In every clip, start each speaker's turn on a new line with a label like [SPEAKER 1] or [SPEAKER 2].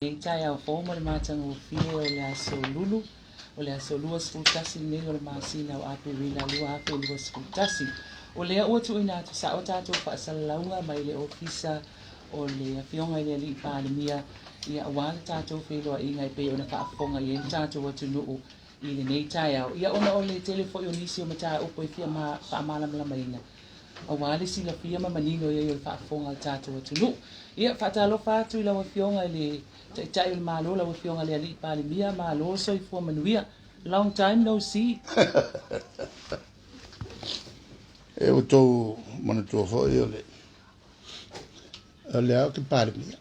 [SPEAKER 1] tai au fo mo le matanga o fie o le aso lulu o le aso lua sfultasi le o le masina o ape wila lua ape lua sfultasi o le ua tu ina atu sa o tatou whaasalaunga mai le ofisa o le awhionga i le ali pālemia ia wale tatou wheloa inga i pe o na whaafonga i e tatou atu nuu i le nei tai au ia ona o le telefo i o nisi o mataa upo i fia whaamalamlama ina o wale sila fia mamanino ia i o le whaafonga tatou atu nuu ia whaatalofa atu i lawa whionga i le tai il malo la wifionga le ali pale mia malo so i fo manuia long time no see
[SPEAKER 2] e o to mana to fo yo le au ke pale mia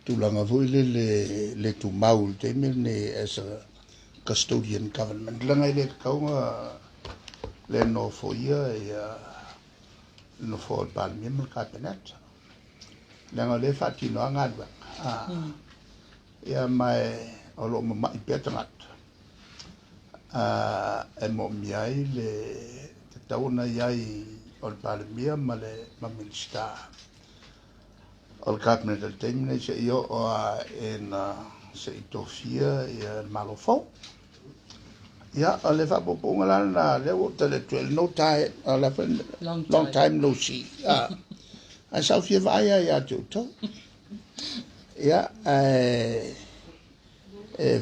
[SPEAKER 2] tu langa vo le tu maul te ne as a custodian government langa le kaunga le no fo ia no fo pale mia mo kapenet langa le fati no ngadwa ia mai o lo mai petrat e mo miai le te tauna iai o le palemia ma le minista o le cabinet del temine se io o na se itofia ia malofo ia o le fapoponga lana le o tele no time long time no see a sa fie vai ia tuto ia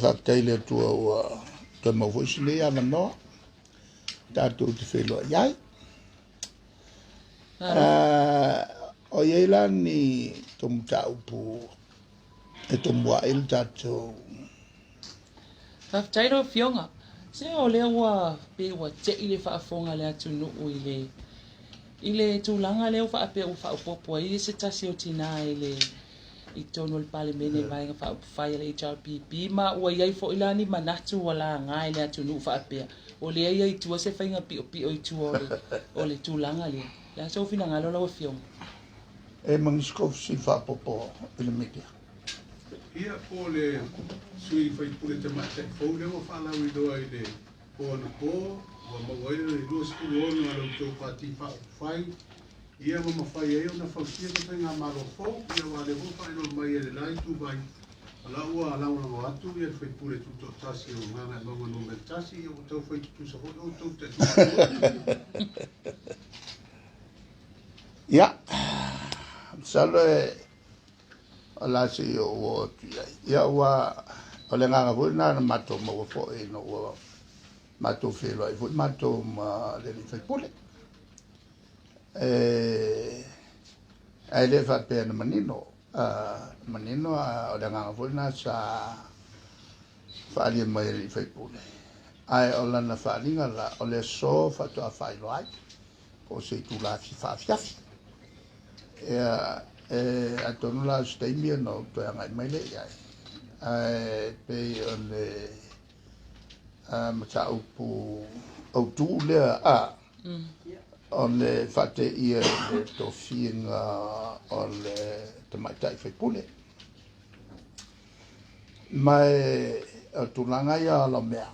[SPEAKER 2] va tele tu mo voice le ya no ta tu te felo ia o ye la ni tom ta upu e tom wa il tato
[SPEAKER 1] fa tairo fionga se o le wa pe wa te ile fa fonga le atu no ile tu langa le fa pe fa popo ile se tasi o tina ile i tono le pale mene vai fa fa ile HRPP ma o ia fo ilani manatu wala ngai le atu no fa pe o le ia i tu se fa inga pi o i tu o le tu langa le la so fina ngalo lo fionga
[SPEAKER 2] e mangisko si fa popo ile media
[SPEAKER 3] ia po le sui fai pule te mate fo le mo fa la wi do ai le po no po wa mo wai le do sku lo no lo to pati fa fai ia mo fai e ona fa sia te nga malo fo ia wa le ho fa no mai le lai tu vai ala ua ala ua mo atu ia fai pule tu to tasi o ngana mo no me tasi o to fai tu sa ho to te
[SPEAKER 2] ia sale ala si o ia wa ole nga vo na mato mo fo e no mato felo ai fo mato ma le fai pule ai le fa pe manino ole nga vo na sa fa ali mai le fai pule ai ola na fa linga la ole so fa to fa lo ai o se tu la fa fiafi a tonu la stemi no to nga mai le ai pe ole mata upu o tu le ole fate ia le to finga ole te mai tai fe pule mai tu langa ia lo mea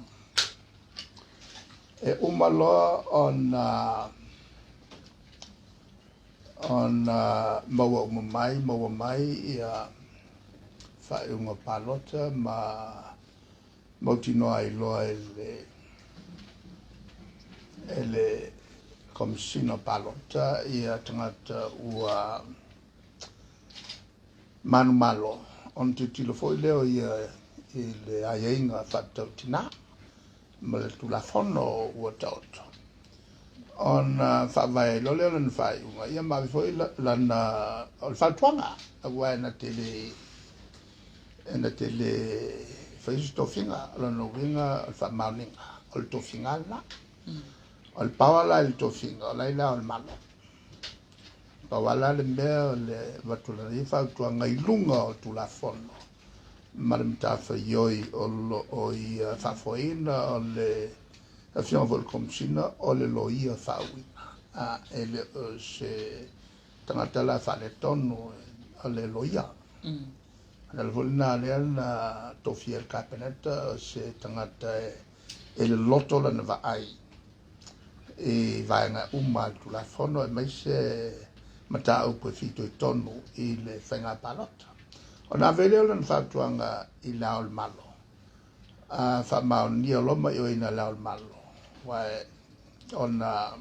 [SPEAKER 2] e umalo on maua mai ia fa unga palota ma motino ai loa ele komsino palota ia tangata ua manu malo on te tilofoi leo ia ile aienga fatau tina ma le tulafono ua tauto on fa vai lo le on fa ia ma foi la on fa tuanga agua na tele fa sto finga la no vinga fa mauninga ol to finga la ol pawala il to finga la ila ol malo pawala le me le vatula i fa tuanga i lunga o tu la fono madam ta fa yoi o i fa foina le a fion vol komsina o le loia fawina ele se tangata la fa le tonu o le loia al volna le na tofia cabinet se tangata ele loto la va ai e vai nga tu la fono e mai se mata o po fito tonu i le fenga palota Ona vele o lana whatuanga I lao malo. Whamao ni o loma I o ina lao malo. Wai ona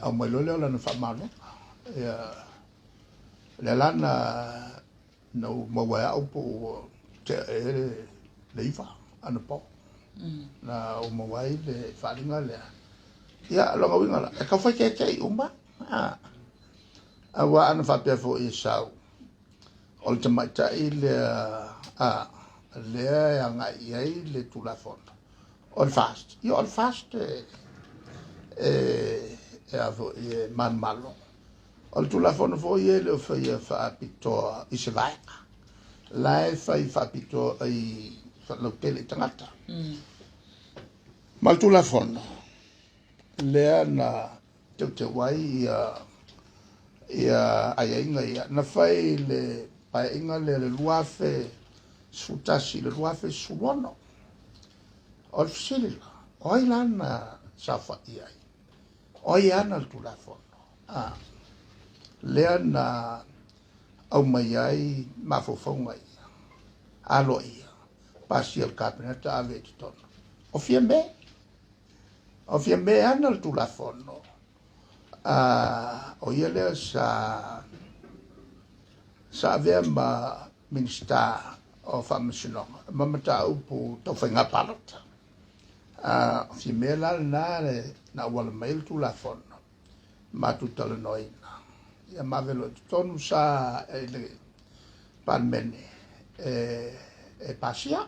[SPEAKER 2] o mai lole o lana whamao ne. Le lana no mawai au po te leifa ana po. Na o mawai le wharinga lea. Ia longa winga la. E ka whai kei umba. Awa ana whapea fo I sau. O le tamaitai lea lea anga iai le tulafono. O le fast. Ia o le fast avo I man malo. O le tulafono fo I le o whai whaapitoa I se vaeka. Lai whai whaapitoa I whalautele tangata. Ma le tulafono. Lea na te wai ia inga ia na fai le pai inga le luafe sutasi le luafe sulono o silila o ilana safa ia o iana le tulafono lea na au mai ai mafofonga ia alo ia pasi al kabineta ave titono o fiembe ana le tulafono o ia lea sa vea ma minista o whamasinonga ma mata upu tau whainga parata fi mea lana na wala mail tulafono ma tu talanoina ia mavelo tonu sa le panmene pasia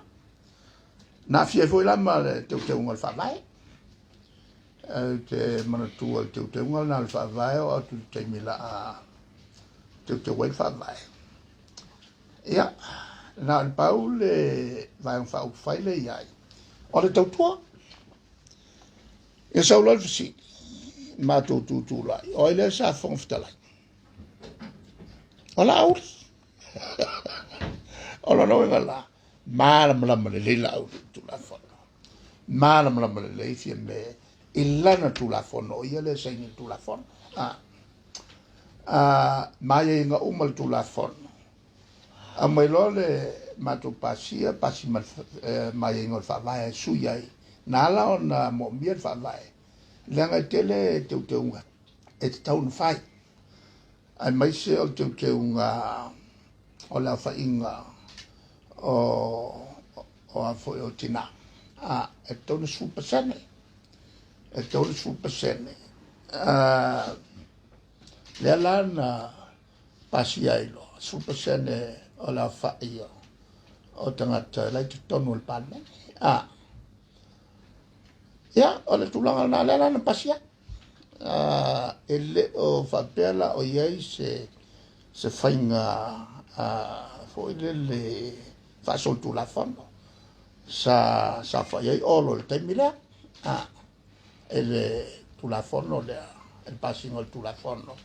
[SPEAKER 2] na fie foi lama te ungal whawai te manatua te ungal na whawai o tu te mila te wai whawai ia na al pau le vai un whau whaile iai o le tautua ia saulal fisi ma tu lai o ile sa whongfitalai o la auri o la noenga la malam le leila auri tu la whono malam le leifia me ilana tu la whono ia le saini tu la whono mai inga umal tu la whono a mai lole matu pasia pasi mai inga whawai suyai nala ona mo mia whawai lenga tele te unga e te taun whai ai mai se o te unga o la whainga o a foi o tina e taun supasene le lana pasia ilo supasene o la whaia o tangata lai te tonu le pane ia o le tulanga na le lana pasia ele o whapela o iei se whainga foi le whasol tulafono sa whaiei olo le taimila ele tulafono lea el pasingo le tulafono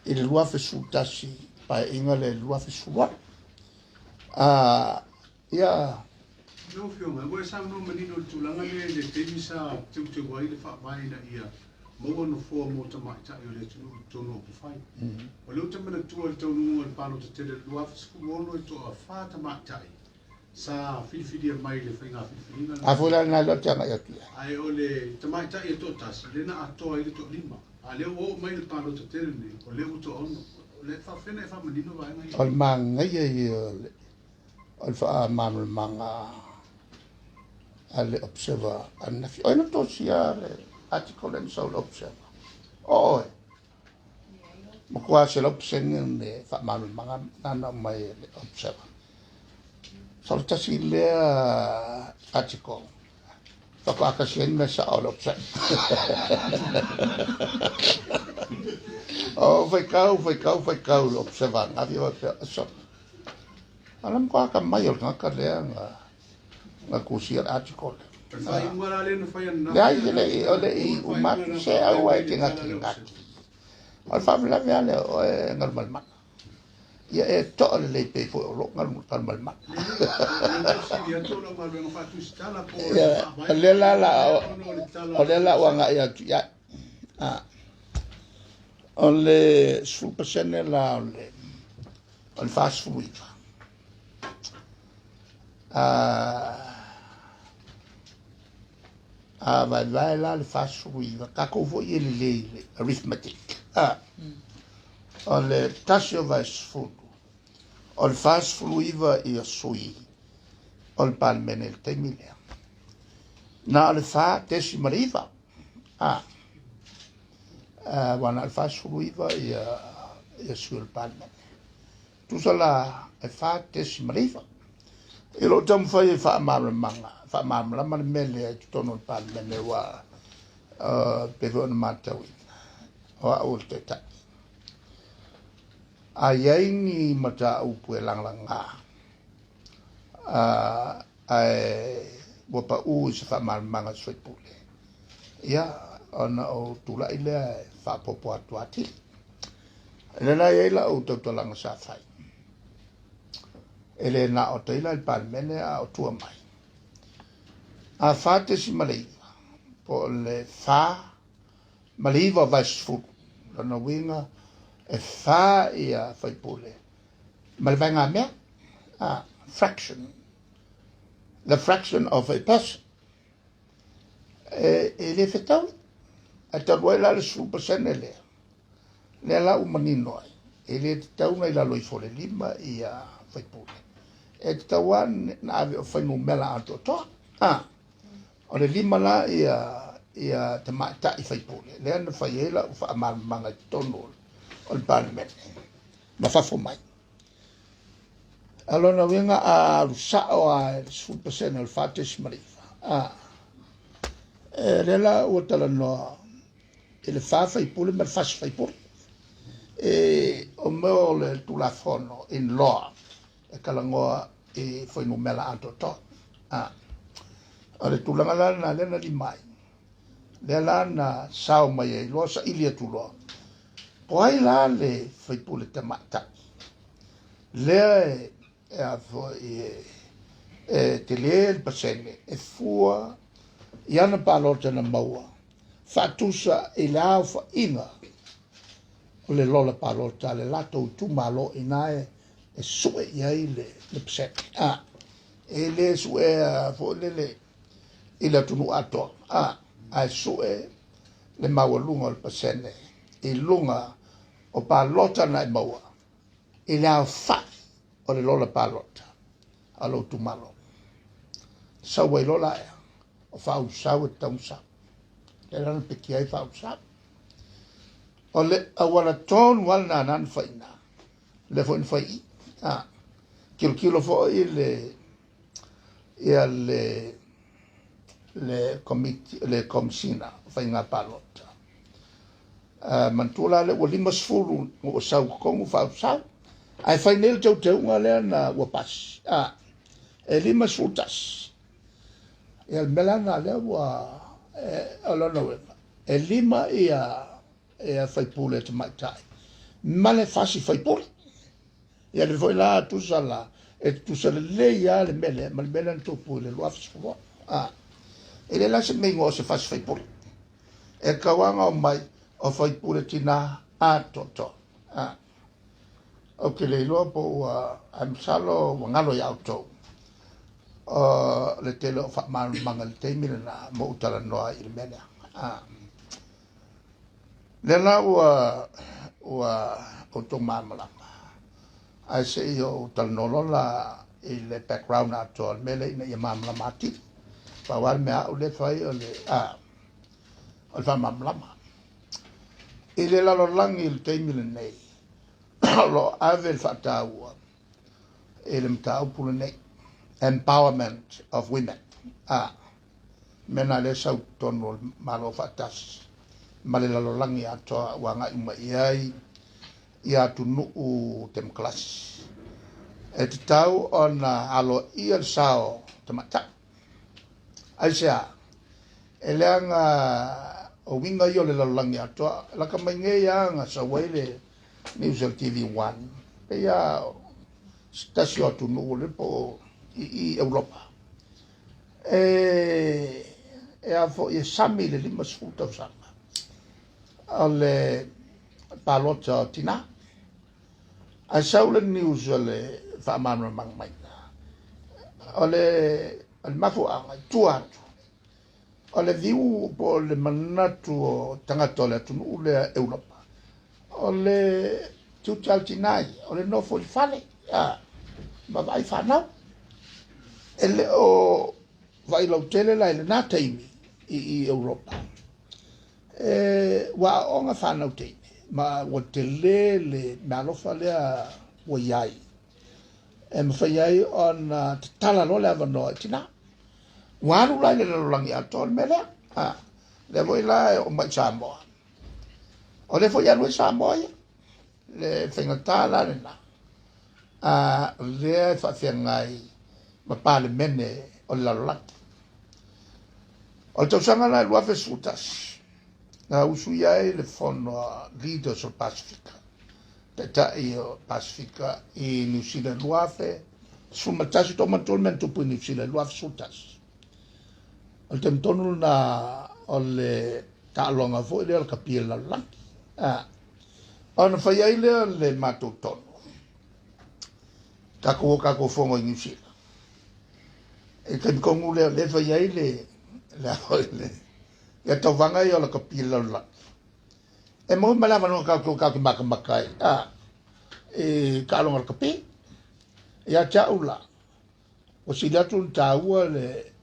[SPEAKER 2] il luafe sutasi pa inga le luafe suwa ia
[SPEAKER 3] no fio ma boy sa no menino tulanga le temisa te wai le fa vai na ia mo no fo mo ta mai ta yo le tu no po fai o le te mena tu tu no al palo te le luafe suwa no to fa ta mai ta sa fili mai le finga fili
[SPEAKER 2] a fola na lo tanga ya kia
[SPEAKER 3] ai o le te mai ta ia to tas le na ato ai to lima a le o mai le palo te le o le to ono le fa fene fa menino vai ngai
[SPEAKER 2] al manga ia al fa manu manga ale observa anna fi ona to sia article en so observa mo kwa se l'option ne fa manu manga nana mai le observa so ta si le article fa kwa ka sien me sa all observa vai kau observa na vi so alam ko ka mai o ka le nga kusia article
[SPEAKER 3] fa ingwala le no fa na
[SPEAKER 2] ya ile ole I umat se au ai tinga al fa la vale o normal ma ya e to le pe fo lo normal ma ya le la wanga ya ole super la ole o le fasfuluiva vai la le fasfuluiva kako fo'i e le arithmetic o le tasi o vaisfulu o le fasfuluiva ia sui o le palemene le taimi lea na o le fa desimaliva wana le fasfuluiva ia sui o le palemene tusa la e fa desimaliva e lo tamu fai e whaamamlama le mele e tutono le palemene wa pewe ona matawina o a o te tai a iai ni mata upu e langlanga wapa u se whaamamanga soipule ia ona o tula ile whaapopo atu ati nena iai la o tautolanga sa fai ele na o teila il palemene a o tua mai a fate si maleiva po le fa maleiva vaisfulu lana winga e fa ia faipule ma le vainga mea fraction the fraction of a person e le fetau a taruai la le super senele le la umanino ai e le tau na ila loi fole lima ia faipule e tawan na ave o whainu mela ato toa o le lima la ia te maita i whaipule le ana whaiela u whaamanga tono o le palemene ma whafo mai alona wenga a rusao a super sene o le whates marifa le la ua tala noa e le whaipule ma le whas whaipule o meo le tulafono in law e kalangoa e foi no mela ato to ale tulanga la lena di mai le la na sao mai e lo sa ilia tulo poi la le foi pule te mata le e a foi te le il pasene e fua iana palota na maua fatusa e la fa inga o le lola palota le lato tu malo inae e sue iai le pse e le sue fo le ila tunu ato a sue le mawalunga o le pasene e lunga o palota na e maua e le au fa o le lola palota alo tu malo sawa i lola ea o fa usau e taunsa le rana peki ai fa usau o le awala ton wal na nan faina le fo in fai kilo fo le komsina fai nga palota mantula le wali masfulu o sau kongu fa sau ai fai nel tau nga le na wapas e lima sultas e al melana le wa alona we e lima ia fai pule te mai tai male fasi fai pule ia le foi la tu sala e tu sala le ia le mele ma le mele tu pule lo afs fo e le la se me ngo se fasi fai pule e kawanga o mai o fai pule tina toto o ke le lo po am salo ngalo ya auto le tele fa mangal te mina mo utala no i le mele le la o to mamala ai se io tal nolola il background ato al mele ina ia mamala mati pa wal me o le fai o le al fa mamala ile la lo lang il te mile nei lo ave il fatau ele mtau pule nei empowerment of women mena le sau tono malo fatas male la lo lang ia to wanga ima iai ia tunu tem kelas e te tau ona alo ia sao te mata aisia e leanga o winga yo le lalangi ato la ka mainge ia nga sa waile News TV 1 pe ia stasio tunu le po i Europa e a fo e sami le lima sfuta sama ale palota tina a saule news ole fa manu mang mai ole al mafu anga tuatu ole viu po le manatu o tangatola tu ule Europa ole tutaltinai ole no fo fale ma vai fa na ele o vai lo tele la ele na taimi i Europa wa onga fa na taimi ma o tele le na lo fale o yai fa yai on tala lo le no tina waru la le lo langi atol mele le voi la o ma chamo o le fo ya no chamo le fengata le na le fa fiangai ma pale mene o la lat o to sanga la lua fesutas na usuia le fono leaders of Pacifica tata io Pacifica i New Zealand luafe sumatasi to matolmento pu New Zealand luafe sutas o tem tonu na o le talonga fo le kapia la lat ona fa ia le mato tono kako fongo New Zealand e kan kongu le fa ia le ya to vanga yo la kapila la e mo mala no ka makai e ka lo kapi ya chaula o si da tun taua le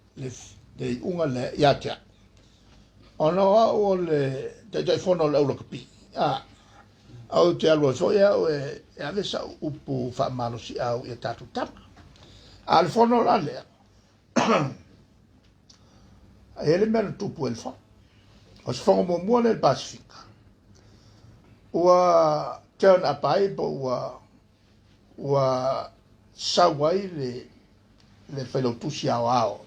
[SPEAKER 2] unga le ya cha ona o le te fono le kapi au te alo so ya e ave sa upu fa malo si au e tatu tap al fono la le ele men tupu el fa os fongo mo mo le Pacifica ua turn up ai po ua sawai le felo tusi ao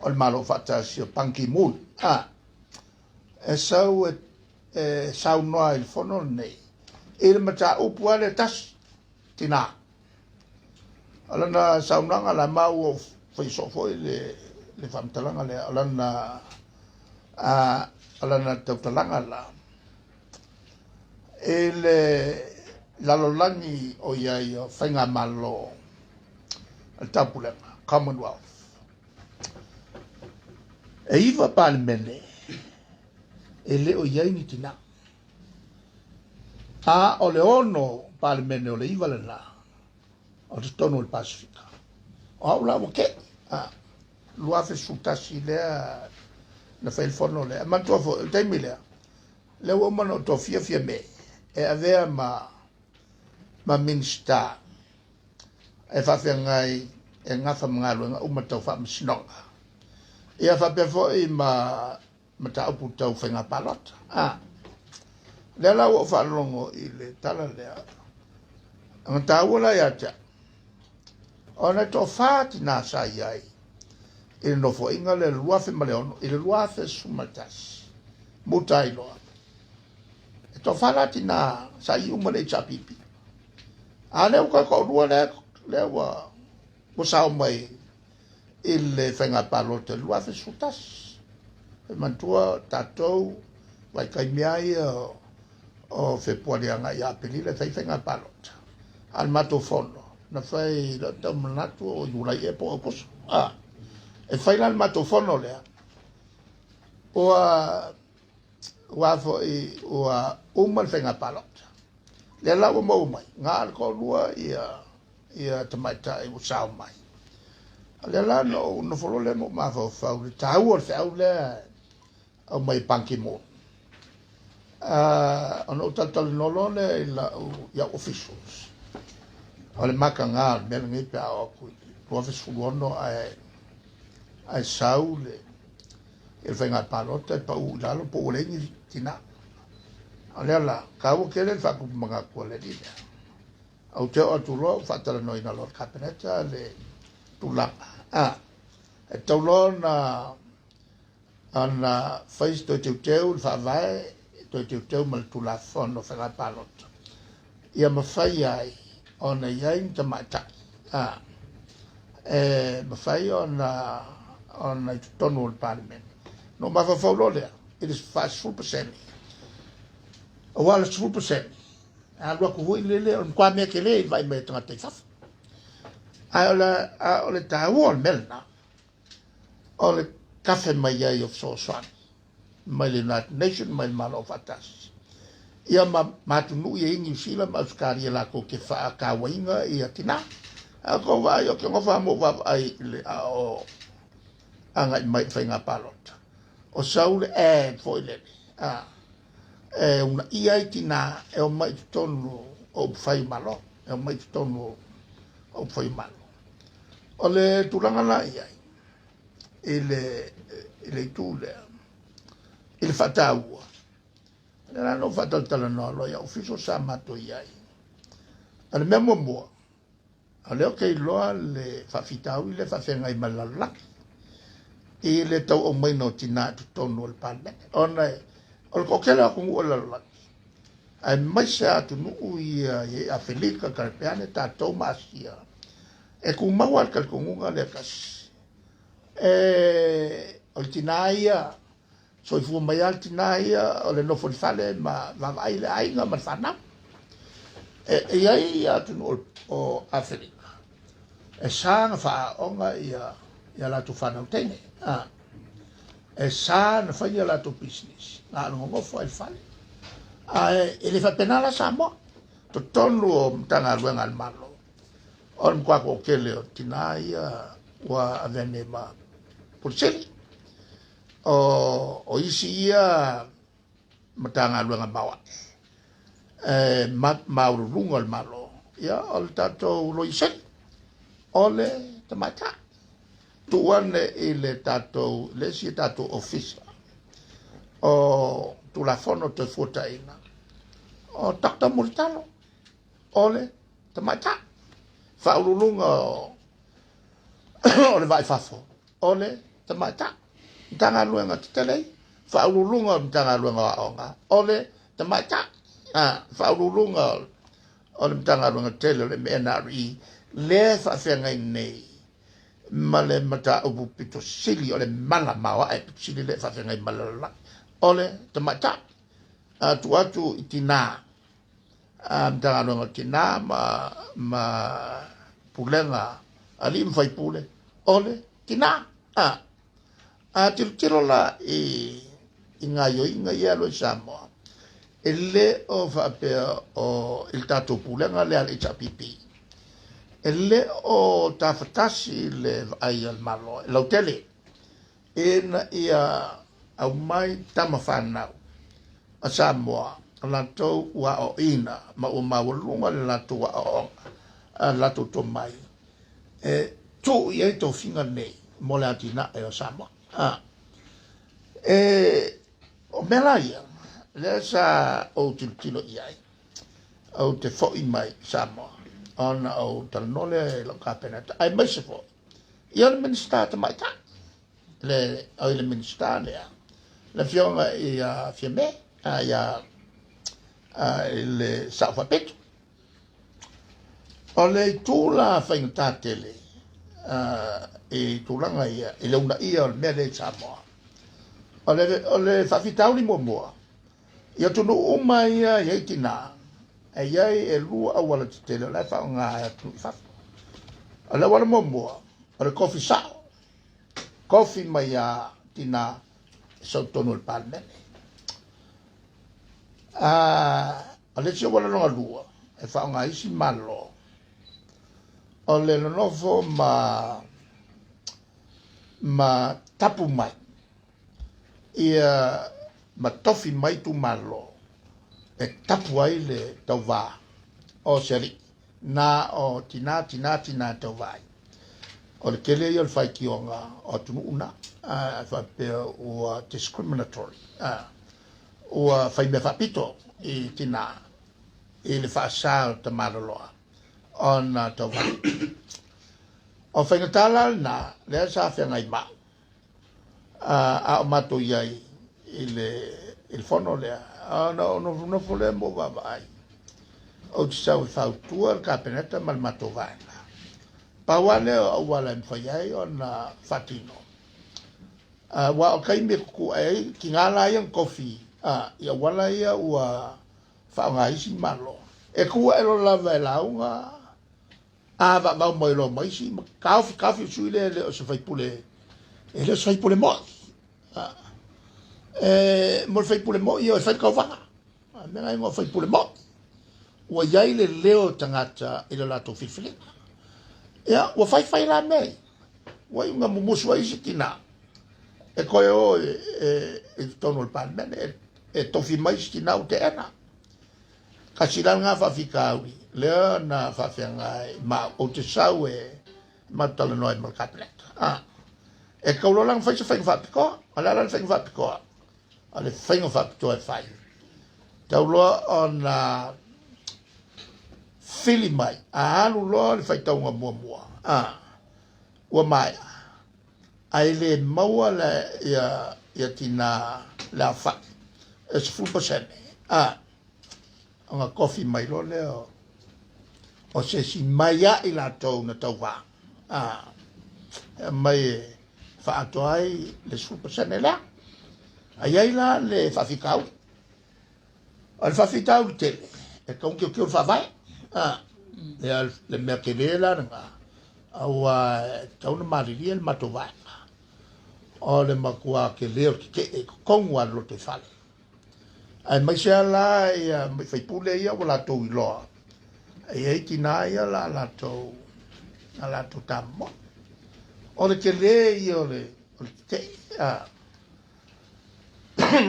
[SPEAKER 2] o le malo fata si o Panki Moon e sau sau noa il fono nei il mata upu ale tas tina alana sau nanga la mau o fai sofo le famtalanga le alana tautalanga la la lolangi o ia whainga malo al tapulenga Commonwealth e iwa pale mene e le o iai ni tina o le ono pale mene o le iwa le na o te tono il Pacifica o aula o ke luafe sutasi lea na fai fono le mantua fo taimi le o mano to fia me e avea ma minsta e fa ngai e ngafa ngalo nga umata fa msinonga e fa pe fo i ma ta upu tau fenga palot le la o fa longo i le tala le anga wala ya cha ona to fati na sa yai il no fo inga le luafe maleono il luafe sumatas mutai loa e to falati na sa i umale chapipi ale o ka ko rua le wa o sa mai il fenga palote luafe sutas e mantua tatou vai kai miai o fe polianga ya pelile fenga palote al mato fono na fai la tamnatu o yulai e po pos e fai la matofono lea ua fo i ua umal fenga palot le la mo mai nga ko lua ia tamaita e usau mai le la no folo le mo ma fo fa u tau o fa le o mai Panki Moon ono tal no lo le la ya officials ole makanga me ngi pa o ku professor no ai saule il venga palota pa u lalo po le ni tina ale la ka o ke le fa ku manga ko le dia au te o tu lo fa tala no ina lo capeneta le tu la e to lo na ana face to te fa vai to mal tu la fono fa la palota ia ma fai ai ona yain te mata ma fai ona il tono del Parlamento. Non ma fa faulolea. It is fast full percent. While it's full percent. a lua ku hui lele on kwa me ke le vai me tanga te faf a ole ta wol melna ole kafe mai ai of so swan mai le nation mai malo fatas ia matu nu ia New Zealand ma skari la ko ke fa ka wainga ia tina a ko va yo ke ngofa mo va ai le o anga mai fainga palot o saule foi le una ia tina o mai tonu o fai malo o mai tonu o fai malo o le tulanga la ia ele tule il fatau era no fatal tala no lo ya ufficio samato iai al memo mo ale o ke lo le fa fitau le fa fenga i malala e le tau o mai no tina tonu al panne ona o ko kela ku o la ai mai sa tu nu ia a felika carpeane ta tomasia e ku mawal kal ku nga le kas o tinaia so fu mai al tinaia o le no fale ma vai le ai nga ma fana e ia tu nu o Afrika e sa fa onga ia la tu fana tene e sa na fa ia la tu business na no mo fo fale ele fa penala samo to tonu o tanga luenga al malo on kwa ko kele o tinaia wa avene ma pulseli o isi ia matanga luenga bawa maurunga al malo ya al tato lo ise ole tamata tuane ile tato le si tato office o tu la fono te fotaina o takta multalo ole tamata fa ulunga ole vai fafo ole tamata tanga luenga tele fa ulunga tanga luenga onga ole tamata fa ulunga ole tanga luenga tele le NRE le fa fenga nei male mata ubu pito sili ole mala mawa e sili le fa fenga malala ole tamata atu itina tanga luenga tina ma pulenga ali mfai pule ole tina tiro la ingayo ingaya lo samo ele o fa pe o il tato pulenga le al ichapipi ele o tafatasi le ai al malo l'hotel in ia au mai tamafana a Samoa la to wa o ina ma o mawulunga la to wa o la to to mai to ye to finga nei molatina e o Samoa o melaia le sa o tilo iai o te fo i mai Samoa ona o talnole lo kapenata ai mai se fo ia le minister ta mai ta le o le minister le fionga ia fiame ia le Safapeto o le tula fainta tele e tulanga ia e le una ia o mele Samoa o le fafitauli momoa ia tunu uma ia tina e iai e lua awala tele la fa nga tu fa o le wala momoa o le coffee sao coffee mai ia tina so tonu il palme adesso wala no lua e fa nga isi malo o le novo ma tapu mai ia ma tofi mai tu malo e tapu ai le tova o seri na o tina tova o le kele ia le fai kionga o tunu una fa pe o discriminatory o fai me fapito i tina i le fasa te maroloa ona tova o fai ngatala na le sa fe ngai ma a mato iai il fono le no fole mo va vai o tsa o fa tuar kapeneta mal mato vai pa wale o wala fai ai ona fatino wa kai me ku ai ki ngala yang coffee ia wala ia ua fa ngai si malo e kua e lo lava e launga a va va mo lo mai si kafi su le o se fai pule e le fai pule mo mo fai pule mo io fai ka va me ngai mo fai pule mo o ia le leo tangata i le lato fifili ya o fai la me o nga mo mo sua isi tina e koe o e tono il pan men e tofi mai si tina o te ena kasi la nga fa fikawi lea na fa fiangai ma o te sau e ma tala noi mal kaplet e kaulo lang fai se fai fa piko ala lang fai fa piko ale fai fa piko e fai taulo on fili mai alu lo le fai tau nga mua o mai ai le maua le ia tina la fa es 1% nga coffee mai lo le o se si mai i la tau na tau va mai fa atoai le 1% la ai la le fa ficau al fa ficau te e con che fa vai le merkevela nga au tau na marili el matova o le makua ke leo ke kongwa lo te fale ai mai se la ia mai fai pule ia wala to ilo ai tina ia la to tammo o le ke le io le te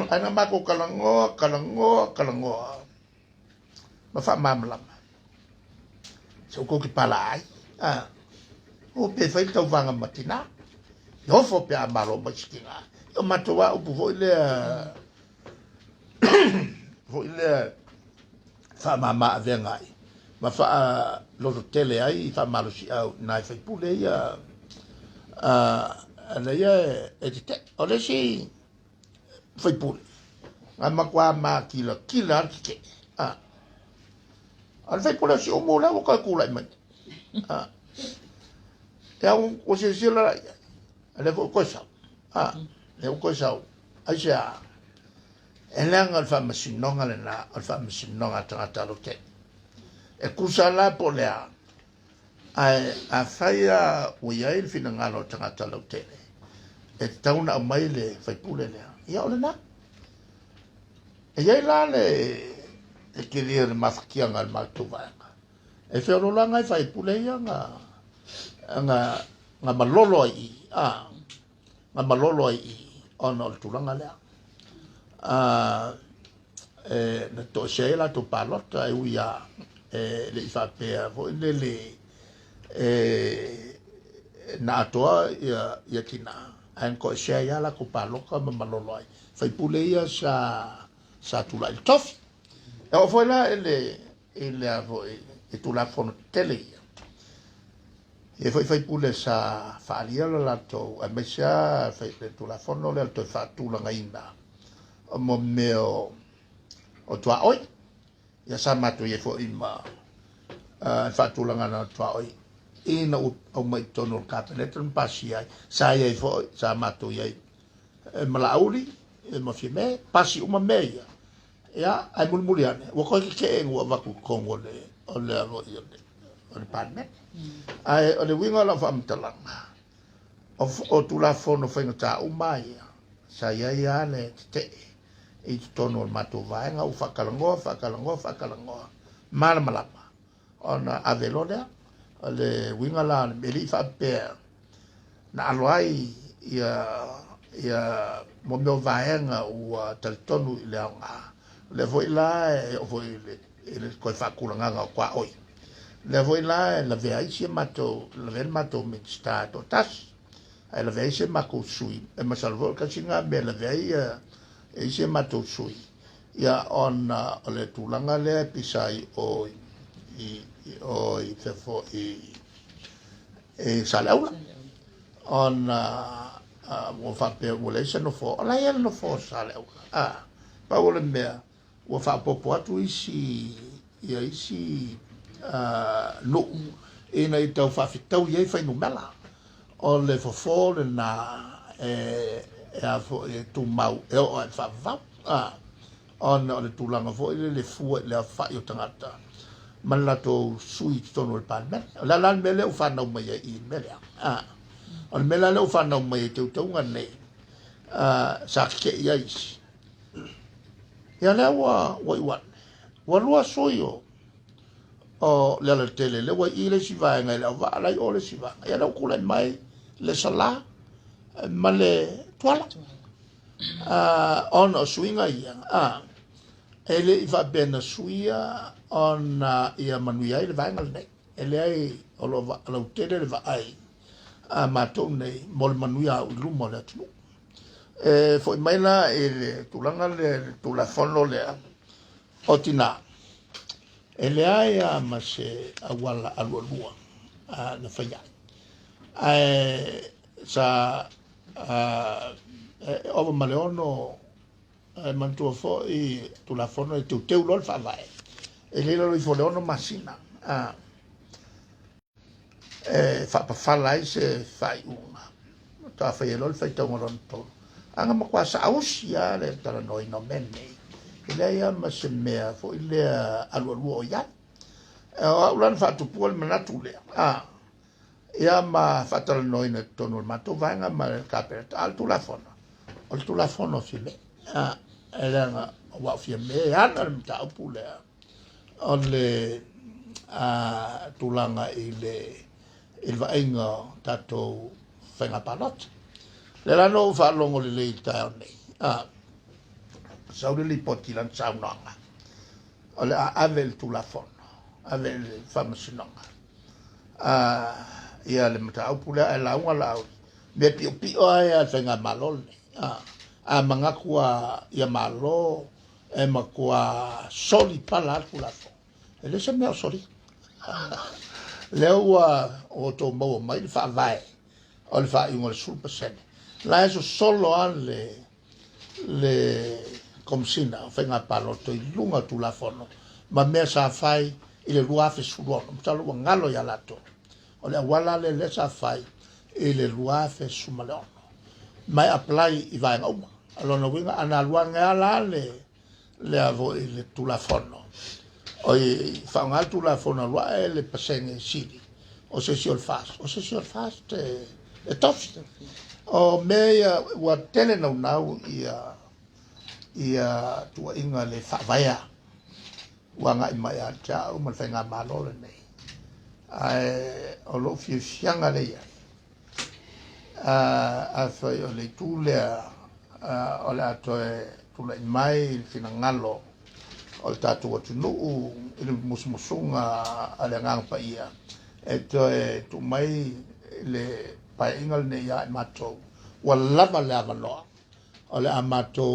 [SPEAKER 2] ana mako kalango ma fa mamla so ko ki pala ai o pe fai tau vanga matina no fo pe amaro machina o matoa o vo ile fa mama venga ma fa lo tele ai fa malo si au nai fai pule ia ala ia e te o le si fai pule ma kwa ma kila ke al fai pule si o mo la o ka kula mai e o se la le vo cosa le o cosa ai ja elang al fa masinonga le na al fa masinonga tata lo te e kusala polea a faia o ia il finanga lo tata lo te e tauna mai le fai pule le ia o le na e ia la le e ke le mafakia ngal matuva e fe lo langa fai pule ia nga malolo nga malolo i ono tulanga le na to shela to palota e uia le fa pe vo le na to ia tina an ko shea la ko paloka ma malolo ai fai pule ia sa tula il tof e o foi la ele avo e tu la fon tele e fai pule sa falia la to a mesha fai tu la fono le to fa tu la ngaina o mo meo o tua oi ya sa matu ye fo ima fa tu la ngana tua oi ina o mai tono kapelet un pasi ai sa ye fo sa matu ye malauli e mo fime pasi uma meia ya ai mulmuliane wo ko ke en wo va ku kongo le o le o le panme ai o le winga la famtalanga o tu la fono fa ngata umai sa ya le te e tono mato vai nga u fakalango malama ona avelona le winga la meli fa per na alwai ya mo me vai nga u tal tonu le nga le voi la o voi le ko fa kulanga nga kwa oi le voi la la vei si mato la vel mato mi sta to tas ai la vei si mako sui e ma salvo ka singa be la vei e si mato sui ya on le tulanga le pisai o i fefo e salaula on mo fa pe wole se no fo la ya no fo salaula pa wole me wo fa popo atu isi no ina i tau whawhitau iei whai numela o le fofo na a fo e tu mau e o e whawhau o le tūlanga fo i le fua le a whai o tangata malato sui tono il pan la la mele u fa no mai I mele on mele le u fa no mai te tu ngane sa ke yais ya le wa lua soio o le la tele le wa ile si va ngai la va la o le si va ya no kula mai le sala male toala on o swinga ia ele I va bene suia on ia manuia I le vai ngal nei ele ai o lo tele le va ai ma to nei mol manuia u lumo le tu foi mai la ele tulanga le tula fono le otina ele ai ma se awala alua na fanya sa o maleono mantua fo I tula fono tu teu lol fa vai ele lo I foleono masina fa pa falai se fai una ta fa lol fa tongoron to anga makwasa ausia le tala noi no menne ele ia ma se mea fo ile alua o ya ulan fa tu pol manatu le ia ma fa tala noi na tono mato vanga ma kapet al tu la fono file elanga wa fie me ana mta upule on le tulanga il va inga tato fenga panot le la no fa longo le ta ne saudi li potilan saunanga ole avel tu la fono avel famosinanga ia le mta upule la wala me pi ai fenga malol mangakua ia malo makua soli pala kula fo ele se me soli lewa o to mo mai fa vai o fa un sul percent la eso solo le komsina fenga palo to lunga tu la fono ma me sa fai ile lua fe sulono mtalo ngalo ya lato o le wala le sa fai ile lua fe sumalono mai apply I vai ngau alona winga ana luanga ala le avo le tula fono oi fa un tula fono lo le pasenge sidi o se si ol fast e tof o meia wa tele no now ia tu inga le fa vaya wanga I mai acha o mal fenga malo le nei o lo fi fianga le ia a foi o le tule o le atoe tule mai fina ngalo o le tatu o tunu ili musumusunga ale ngang pa ia e tu mai le pa ingal ne ya mato wala lava loa o le amato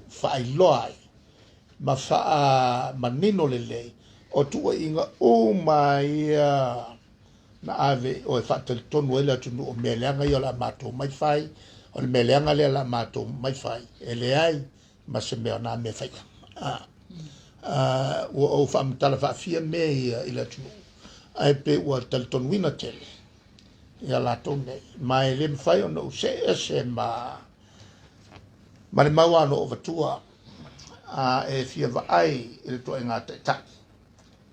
[SPEAKER 2] fa iloai ma fa manino le o tu inga o mai na ave o fa tel tonu ele tu o melanga yo la mato mai fai o melanga le la mato mai fai ele ai ma se me na me fai o fa mtala fa fia me ila tu ai pe o tel tonu wina tele ya la tone mai le fai o no se ma le mawa no overtua e fia va ai ile to nga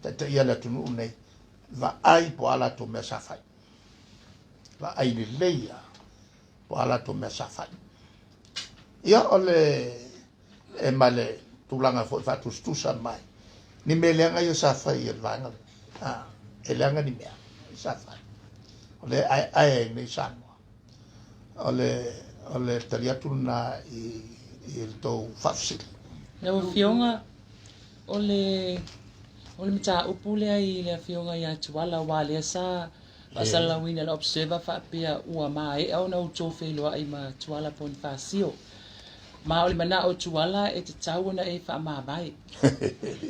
[SPEAKER 2] ta ia la tu nei va ai po ala to me sa fai va ai le leia po ala to me sa fai ia ole e male tulanga fo fa tu stusa mai ni me lenga yo sa fai e vanga e lenga ni me sa fai ole ai ni sa ole tariatuna il to fafsi
[SPEAKER 1] le fionga ole mta upule ai le fionga ya tuala wale sa pasala wina la observer fa pia ua mai au na utofe lo ai ma tuala pon fasio ma ole mana o tuala e te tauna e fa ma vai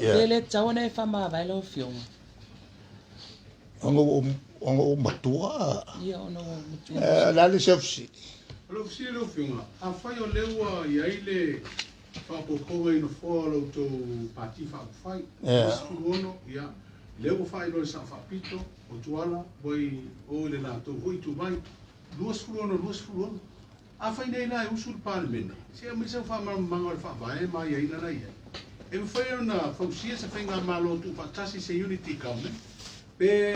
[SPEAKER 1] le tauna e fa ma vai lo fionga
[SPEAKER 2] ongo matua
[SPEAKER 1] ia ono matua
[SPEAKER 2] la le sefsi
[SPEAKER 3] lo si lo fionga a fai o lewa ia ile fa popo e no folo to parti fa fai ono ia lewa fai lo sa fa pito o tuala poi o le na to voi tu mai duas fulono a fai nei na usul palmen se mi se fa manga fa vai mai ia ina ia e whai ona whausia sa whainga malo tu patasi se unity kaune. Pe,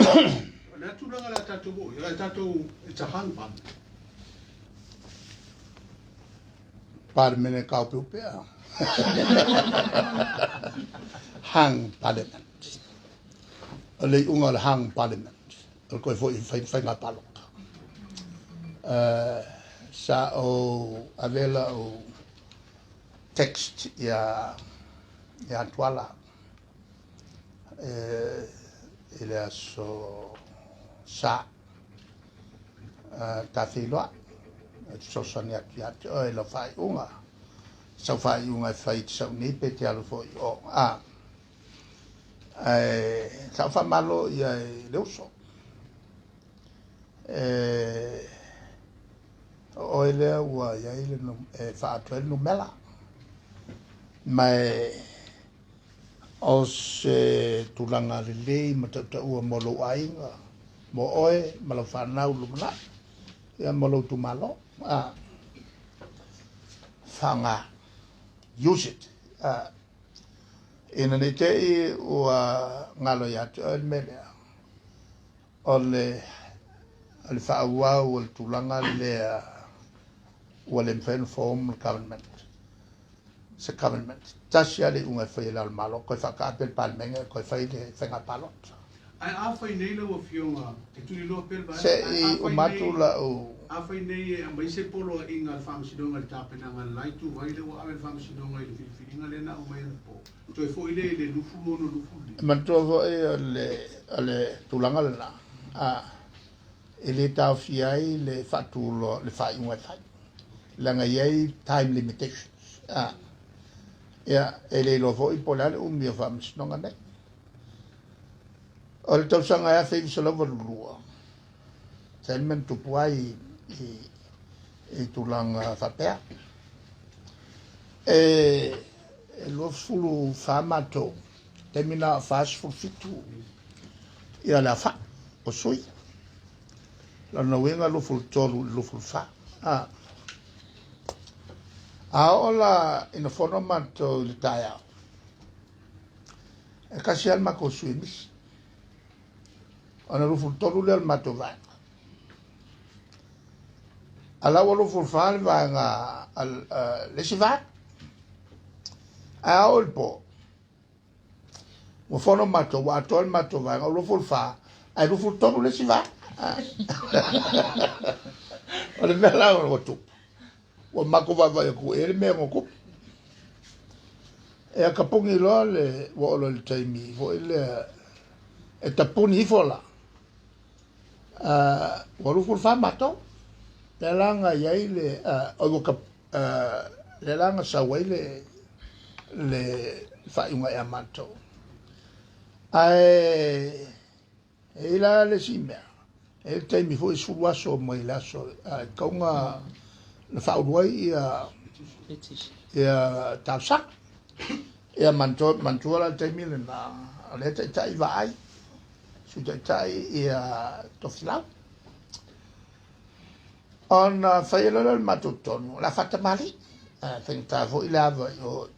[SPEAKER 3] na tūranga la tātou, la tātou e tahang pan.
[SPEAKER 2] Parliament kaupu pea. Hang parliament. Le unga hang parliament. El koi foi whainga palok. Sa o avela o text ya tuala. Il a so sa ta filwa. So sonia piat o lo fai unga. So fai unga fai so ni pe te alo foi o sa fa malo ia leuso. O ele ua ia ele no fa atuel no mela mai o se tulanga lelei ma tata ua molo ainga mo oe malo whanau lumana ia molo tu malo whanga use it ina ne te i ua ngalo ia tu el melea o le whaawau o le tulanga lea ua le mfen form government se government tasi ale unga whai la malo koe whakaapel palmenga koe whai le whenga palot
[SPEAKER 3] Ai a whai nei lau a whionga, te turi loa pel vai.
[SPEAKER 2] se i o matu la o
[SPEAKER 3] A whai nei e mai se polo i ngā whamasidonga le tāpenanga lai tu vai le wa awe whamasidonga i le whiwhiringa le na o mai ana po. Toi fo i le lufu mono lufu li.
[SPEAKER 2] mantua vo e le tulanga le na ele tau fiai le fatulo le whai unga whai langa iei time limitations ia ele lo vo i polale umi o whamasidonga nei o le tausanga ea whai visalova lulua Selman tupuai i tulanga whapea lo fulu whamato te mina fast food fitu ia la wha o sui la na wenga lo fulu toru lo fulu wha a ola ina whono mato le taia e kasi alma ko sui nisi ana lo fulu toru le almato vanga ala walo fulfal vanga le sivat a olpo mo fono mato wa tol mato vanga lo fulfa ai lo ful toru le sivat ole mela o tu o mako va ku ele me ngoko e a kapungi lo le wo lo le taimi vo ele e tapuni fola wo lo fulfa mato le langa iai le le langa sa wai le whainga ea matou. E la le si mea. E teimi fo i suru aso mo i laso. Kaunga le whauruai ia tausak. Ia mantua la teimi le na le tai vai. Su tai ia tofilau. On whaielo le matutonu, la whata mali, whenga vo i lava o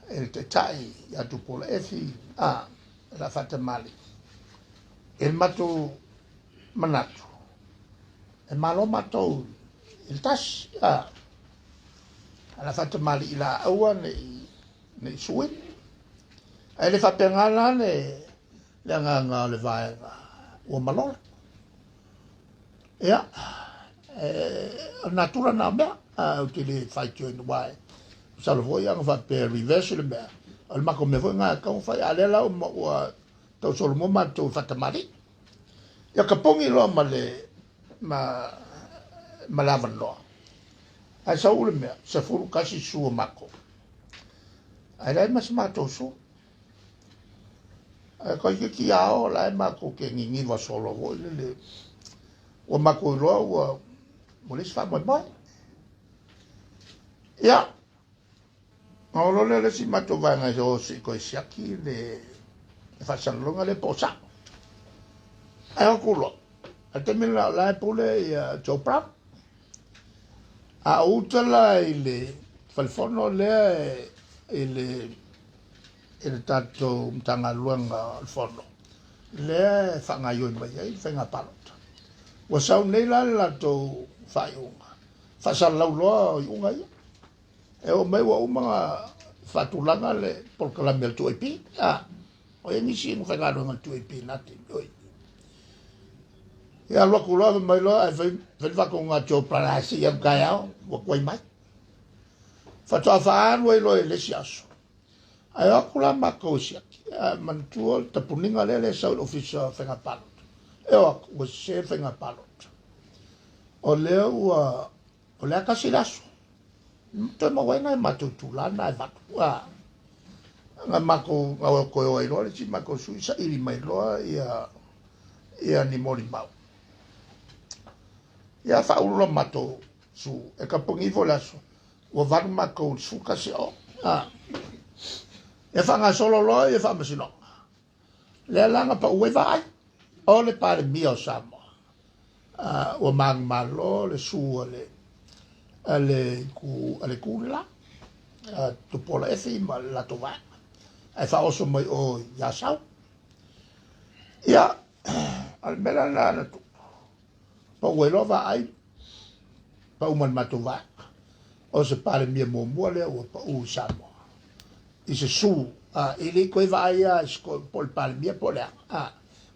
[SPEAKER 2] el te tai i atu pola efi, la whata mali. El matu manatu, el malo matou, il tas, la whata mali i la aua ne suin. E le whapengala le nganga le vaenga ua malola. Ia. Natura na mea o te le whai tio inu wai sa lo foi anga fa pe reverse le mea al mako me foi nga kau fai ale la o tau solo mo matou fatamari ia ka pongi lo ma le ma lava no ai sa ule mea sa furu kasi su mako ai lai mas matou su ai ko ki ao lai mako ke ngi va solo vo le o mako lo o Molis fa moi moi. Ia. Ngolo le si mato vanga jo si ko siaki le fa salonga le posa. Ai kulo. A te mila la pule ia chopra. A utala ile falfono le ile e le tatou mtanga luanga al fono le whanga yoi mai ai whenga palota wa sau nei la le latou whaiunga whasal lau loa i unga ia e o mai wa umanga whatulanga le polkalame al tuaipi o e nisi mo whainga runga tuaipi nati oi ia loa kuloa mai loa e whenwako ngā tō pranasi iam kai au wa kuai mai whatoa whaanu e loa e lesi aso ai o kula mako siaki mantua tapuninga le South Officer whenga palot e o wa se whenga palot o leo ua o lea kasi laso toi mawaina e matutulana e vatu nga mako ngā koe o iloa le si mako suisa ili mai loa ia ni mori mau ia whaurula mato su e ka pongivo laso ua vanu mako su kasi o e whanga solo loa e whamasino lea langa pa ue vai o le pare mia o Samoa ua mang malo le su ale kula tu pola efi ma la to va ai fa oso mai o ya sau ya al mela na tu pa welo va ai pa uman matova o se pare mia mo le o pa u Samoa i se su ele ko va ai sko pol pal mia pola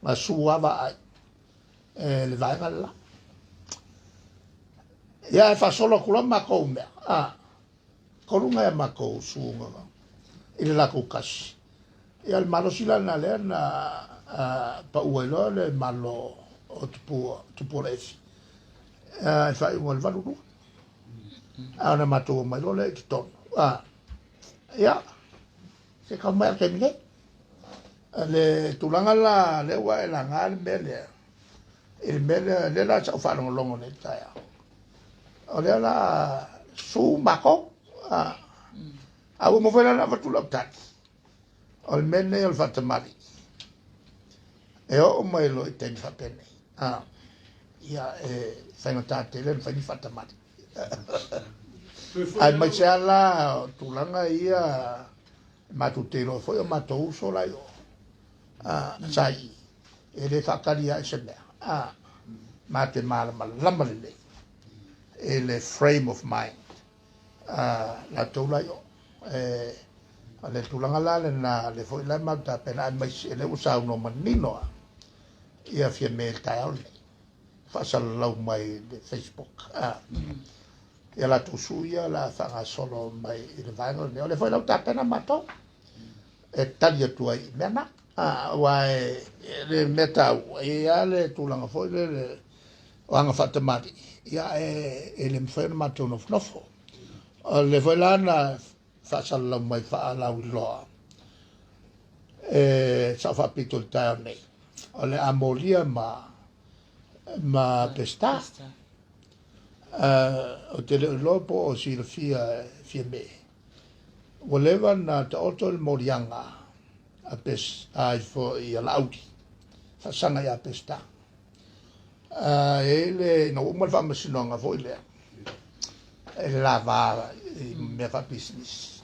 [SPEAKER 2] ma su va ai le va la ia e fa solo kula mako me korunga e mako suunga i le lako kasi ia le malo sila na le na pa uelo le malo o tupu refi e fa i ngol valuru ana mato mai lo le kitonu ia se ka mai ke mine le tulanga la le wa e la ngal mele il mele le la sa fa longo ne taia o le la su mako au mo fela na fatula tati o mene o fatamari e o mai lo ten fatene ia e fengo tate le fani fatamari ai mai sala tulanga ia matutero foi o matou so la yo sai e le fakaria se me mate mal lamale ele frame of mind la tola yo ale tulanga la na le foi la mata pena mai ele usa uno manino ia fie me taole fa sala mai de Facebook ia la tusuia la fanga solo mai le vaino le foi la ta pena mato e talia tuai mena wa le meta ia le tulanga foi le wanga fatamati ia ele mfeno mato no nofo le foi la na fa sala mai fa la uloa sa fa pitol taone ole amolia ma pesta o tele lopo o silfia me voleva na to il morianga a pes ai fo ia laudi fa sanga ia pesta ele no mo fa mesinonga foi le lava me fa business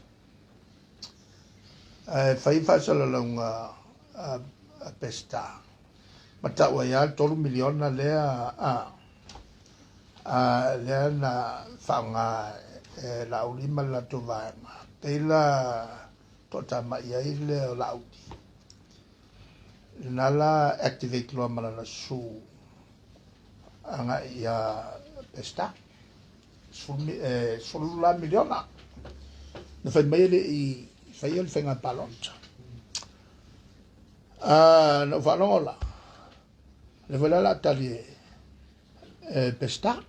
[SPEAKER 2] fai sala longa a pesta mata wa ya 3 miliona le le na fanga la ulima la tova pela tota ma ia ile la udi nala activate lo mala na su anga ia pesta solo la miliona na fai mai le i fai il fenga palonza no fa nola le vola la tali pesta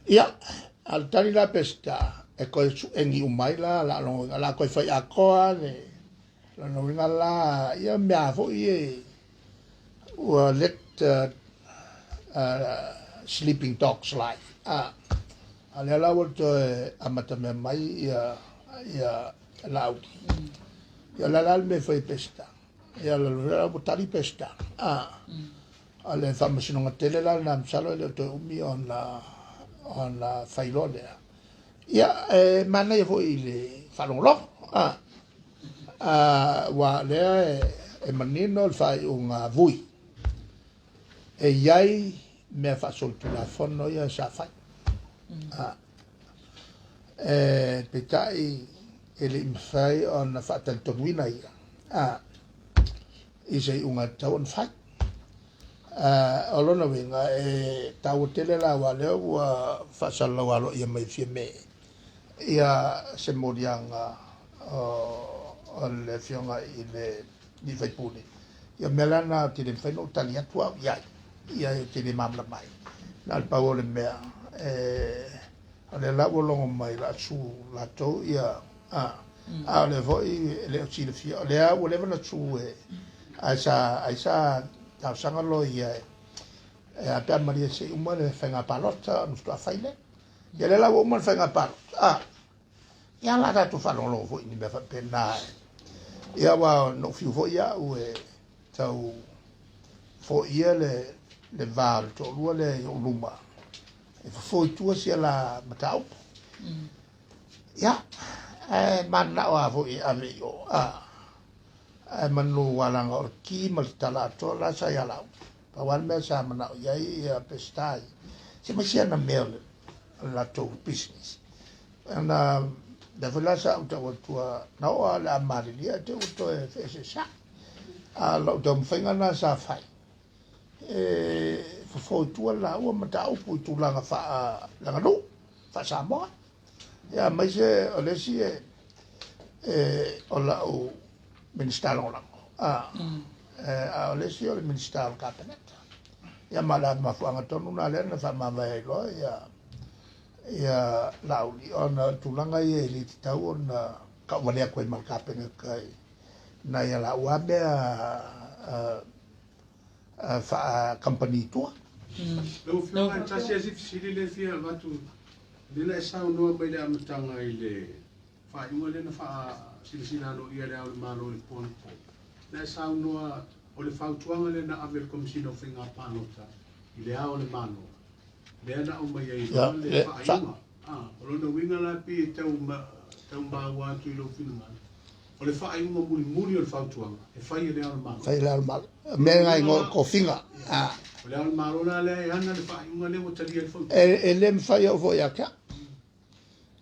[SPEAKER 2] ia al tali la pesta e ko engi umai la la ko fai akoa le la no la ia me avo ie o let sleeping dogs life ale la volto amata me mai ia laudi ia la me fai pesta ia la butari pesta ale famasi no tele la na salo le to umi on la failone ia mana ia foi le falong lo wa lea e manino le fai unga vui. E iai mea whasoltu la whono ia sa whai. E petai e le imwhai o na whatantonguina ia. I se unga tau an whai. O lona winga e tau tele la wa leo ua whasalau alo ia mai fia me. Ia se morianga o le fionga i le ni whaipuni. Ia melana te le whaino tali atua iai. Ia te le mamla mai. Nā le pau o le mea. O le lau longo mai la su la tau ia. A le voi le o tine fia. O le a o le wana su e. Aisa tau sanga lo ia e. A pia maria se uma le whainga palota. Nustu a whaile. Ia le lau uma le whainga palota. Ia la tatu whanolo voi ni mea whapena. Ia wa no fiu voi ia ue tau fo ia le vāle to lua le uluma. E fo tua sia la matau. Ia, mana o avo i ave o. Manu walanga o ki maltala to la sa ia lau. Pawan mea sa mana o iai ia pestai. Se masia na mea la to business. Ana da velasa uta watua na o la marilia te uto e fese sa. Lo dom whainga na sa whai. Fo tua la ua mata upu tu langa wha langa no. Wha sa moa. Ia mai se o lesi o la o minister o lango. O lesi o le minister o cabinet. Ia mala mafuanga tonu na lena wha mawai loa ia lauli ona tulanga ia li tau ona ka wale ko mal kapena kai na ia la wabe fa company tua
[SPEAKER 3] Lo fio an tasi as if sili le fia watu dile sa no mai le amtanga ile fa ingo le na fa sila no ia le au malo le pon po le sa no o le fa tuanga le na ave komsino finga panota ile au le malo le na o mai ai le fa ingo o lo winga la pi tau ba wa tu lo finga o le fa ingo muli o le fa tuanga e fa ile au malo
[SPEAKER 2] fa ile au malo me ngai ngo ko finga
[SPEAKER 3] o le au malo la le ana le fa ingo le o tali el fo
[SPEAKER 2] le mfa yo vo ya ka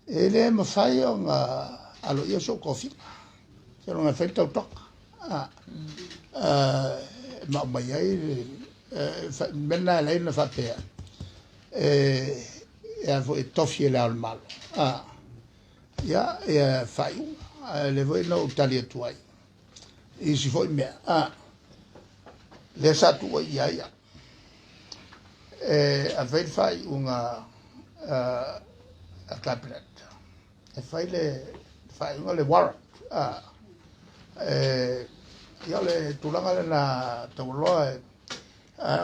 [SPEAKER 2] le mfa yo nga alo yo so ko finga se non fa tau tok ma mai ai mena la ina fa pe e vo e tofi le al mal ya e fai le voi no tali tuai e si foi me le sa tu ia a vel fai una a cabinet e fai una le warrant ia le tulanga le na tauloa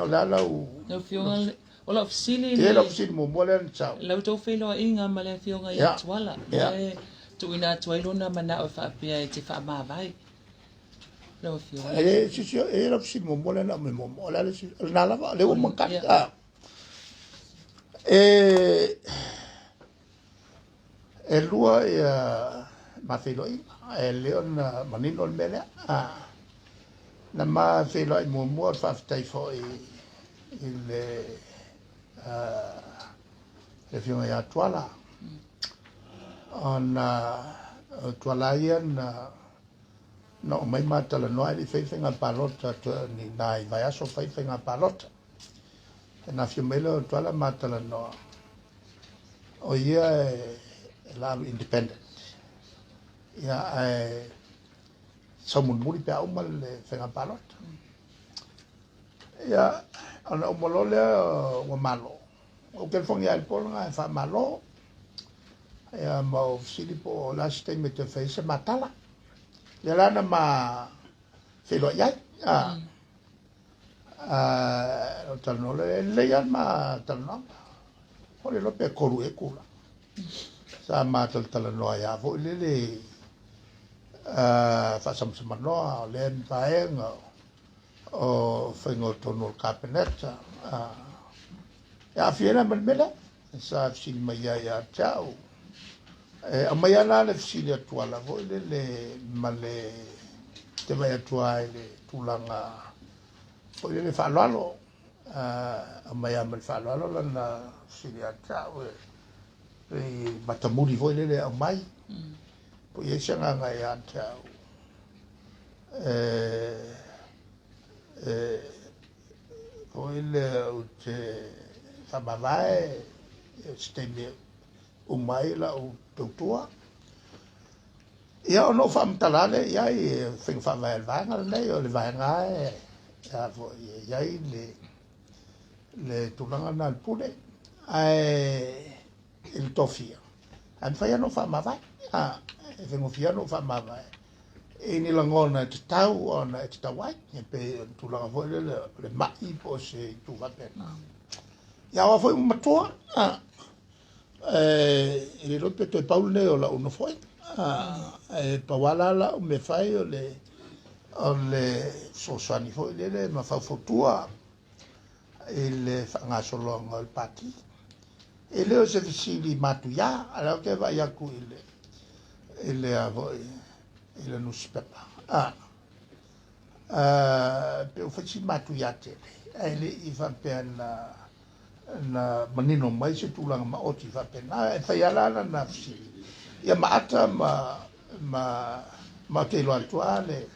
[SPEAKER 2] o la lau
[SPEAKER 1] No fionga o la ofisini
[SPEAKER 2] e la ofisini mo mo le tau
[SPEAKER 1] lau tau whelo inga ma le fionga i tuala. Tu ina tuailona mana o whaapea e te whaamawai. Lau fionga.
[SPEAKER 2] E la ofisini mo mo le na me mo la le na lava le o mankata. E lua ma felo e leon manino le mele na ma felo mo mo fa ftai fo le fionga ia tuala ona tuala ia no mai mata le noa li feifinga palota ni nai vai aso feifinga palota na fiumelo tuala mata le noa o ia la independent ia someone muri pe uma le fenga palota ia ana umolole o malo o que fongi al polanga fa malo ia mo silipo last time te fez matala ia lana ma filo ia o talno le ia ma talno o le lope koru e kula sa ma talno ia vo le fa sam no le paenga o fengo tono cabinet ya fiera melmela sa sin maya ya chao a mai ana le fisili atua la vo le ma le te vai atua le tulanga po le fa lalo a mai ama le fa lalo la na fisili atua e matamuri vo le a mai po ye sanga nga ya tau po le o te famavae steme mai la o tutua ia ono famtalale ia i fing favel vanga nei o le vanga ia vo ia le tulanga na pule ai il tofia an fa no famava e vengo fia no famava e ni langona te tau ona te tawai e pe tulanga vo le mai po se tu va pena ia wa foi matua e lo pe to Paul ne o la uno foi e pa wala la me fai o le so sani foi le ma fa fotua e le nga solo ngol pati e le o se fisili matu ya ala ke va ya ku ele avo ele no spepa pe o fasi matu ya te ele i fa pena na manino mai se tulanga ma oti fa pena e fai ala na fisili ia maata ma ke lo attuale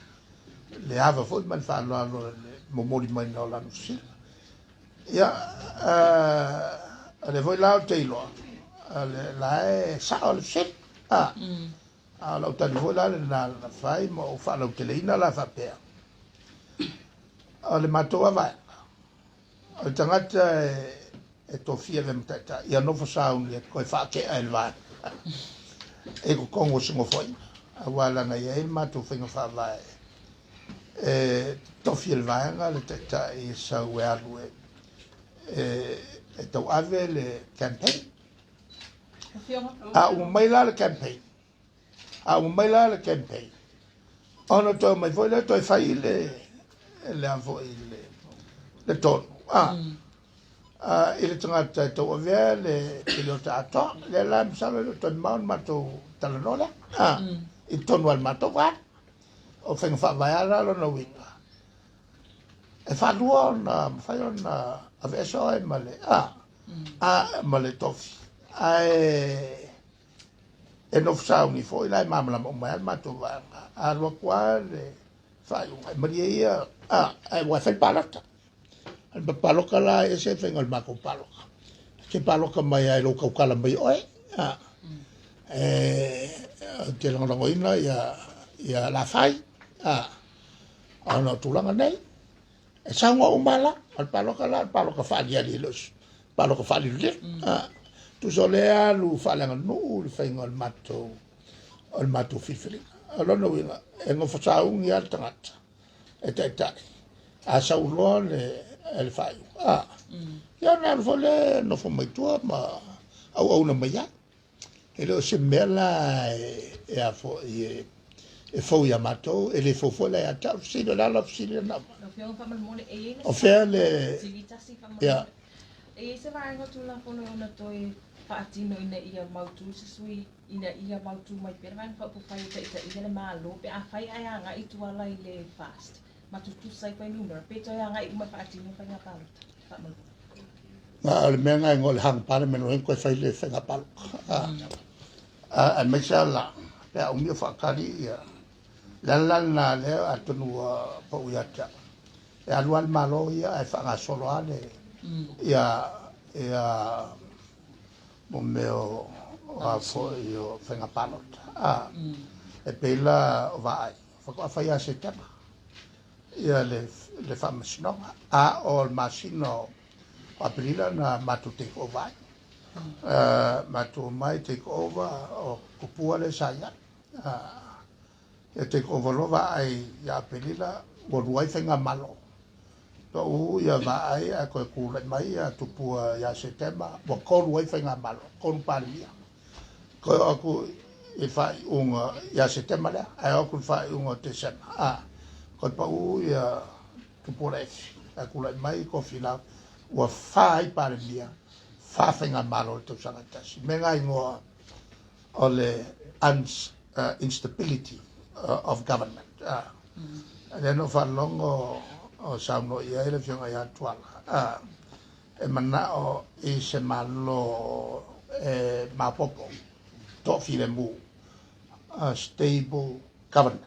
[SPEAKER 2] le ava foi man fa lo momoli mai no la fisili ia le voi la te lo la e sa o fisili la utali voi la na fai mo fa la uteleina la fa pe le mato va o tangata e tofia le mtata ia no fa saun ko fa ke el va e ko kongo singo foi awala na ia ma tu finga fa vai tofia el va le tata e sa wealu e to ave le campaign o mai la le campaign o mai la le campaign ono to mai foi le to fai le avo le ton ele tangata to ave le tato le la msalo le ton maun mato talanola i ton wal mato va o feng fa vai ala lo no winga e fa luona fa ona ave so e male male tofi e no fa uni foi la mamla mo mai mato va a lo quale fa una maria e wa fa palata al paloka la ese fenga al mako paloka ke paloka mai ai lo kala mai oi te longa ngoina ya la fai ana tulanga nei e sangwa umala al paloka fa dia los paloka fa le tu solea lu fa la no lu fenga al mato fifili alo no winga e no fa sa un ya tangata e ta a sa ulone el fai ya na vole no fo mai tua ma au na mai ya ele se mela e a fo e fo ya mato ele fo la ya ta si de la si de na o fe le ya
[SPEAKER 4] e se vai ngo tu la fo no na toi paatino ina ia mautu se sui ina ia mautu mai per van fa fai ta ile malo pe a fai aya nga itu ala ile fast matutu sai pa numero pe to ya nga i ma paatino fa nga palo
[SPEAKER 2] le menga ngol hang para meno en ko fai le fa nga palo a me sala pe o mio fa kali ya la na le atunu pa uyata e alual malo ya e fa nga solo ale ya mo meo a fo io fa nga palo e pe la vai fa ko fa ya se tema ia le famous no o masino aprila na matu take over matu mai take over o kupua le saya take over lo va ai ya aprila o ruai fenga malo to ia va ai a ko ku le mai a tupua ya setembro o ko ruai fenga malo ko palia ko aku e fai unga ya setembro ai aku fai unga tesema ko pa ia tu porefi a kula mai ko fila wa fai para dia fa fenga malo to sanga tasi menga ngo o le instability of government. Le no whalongo o sauno ia ele fionga ia tuala. E mana o I se malo mapopo to file mu stable government.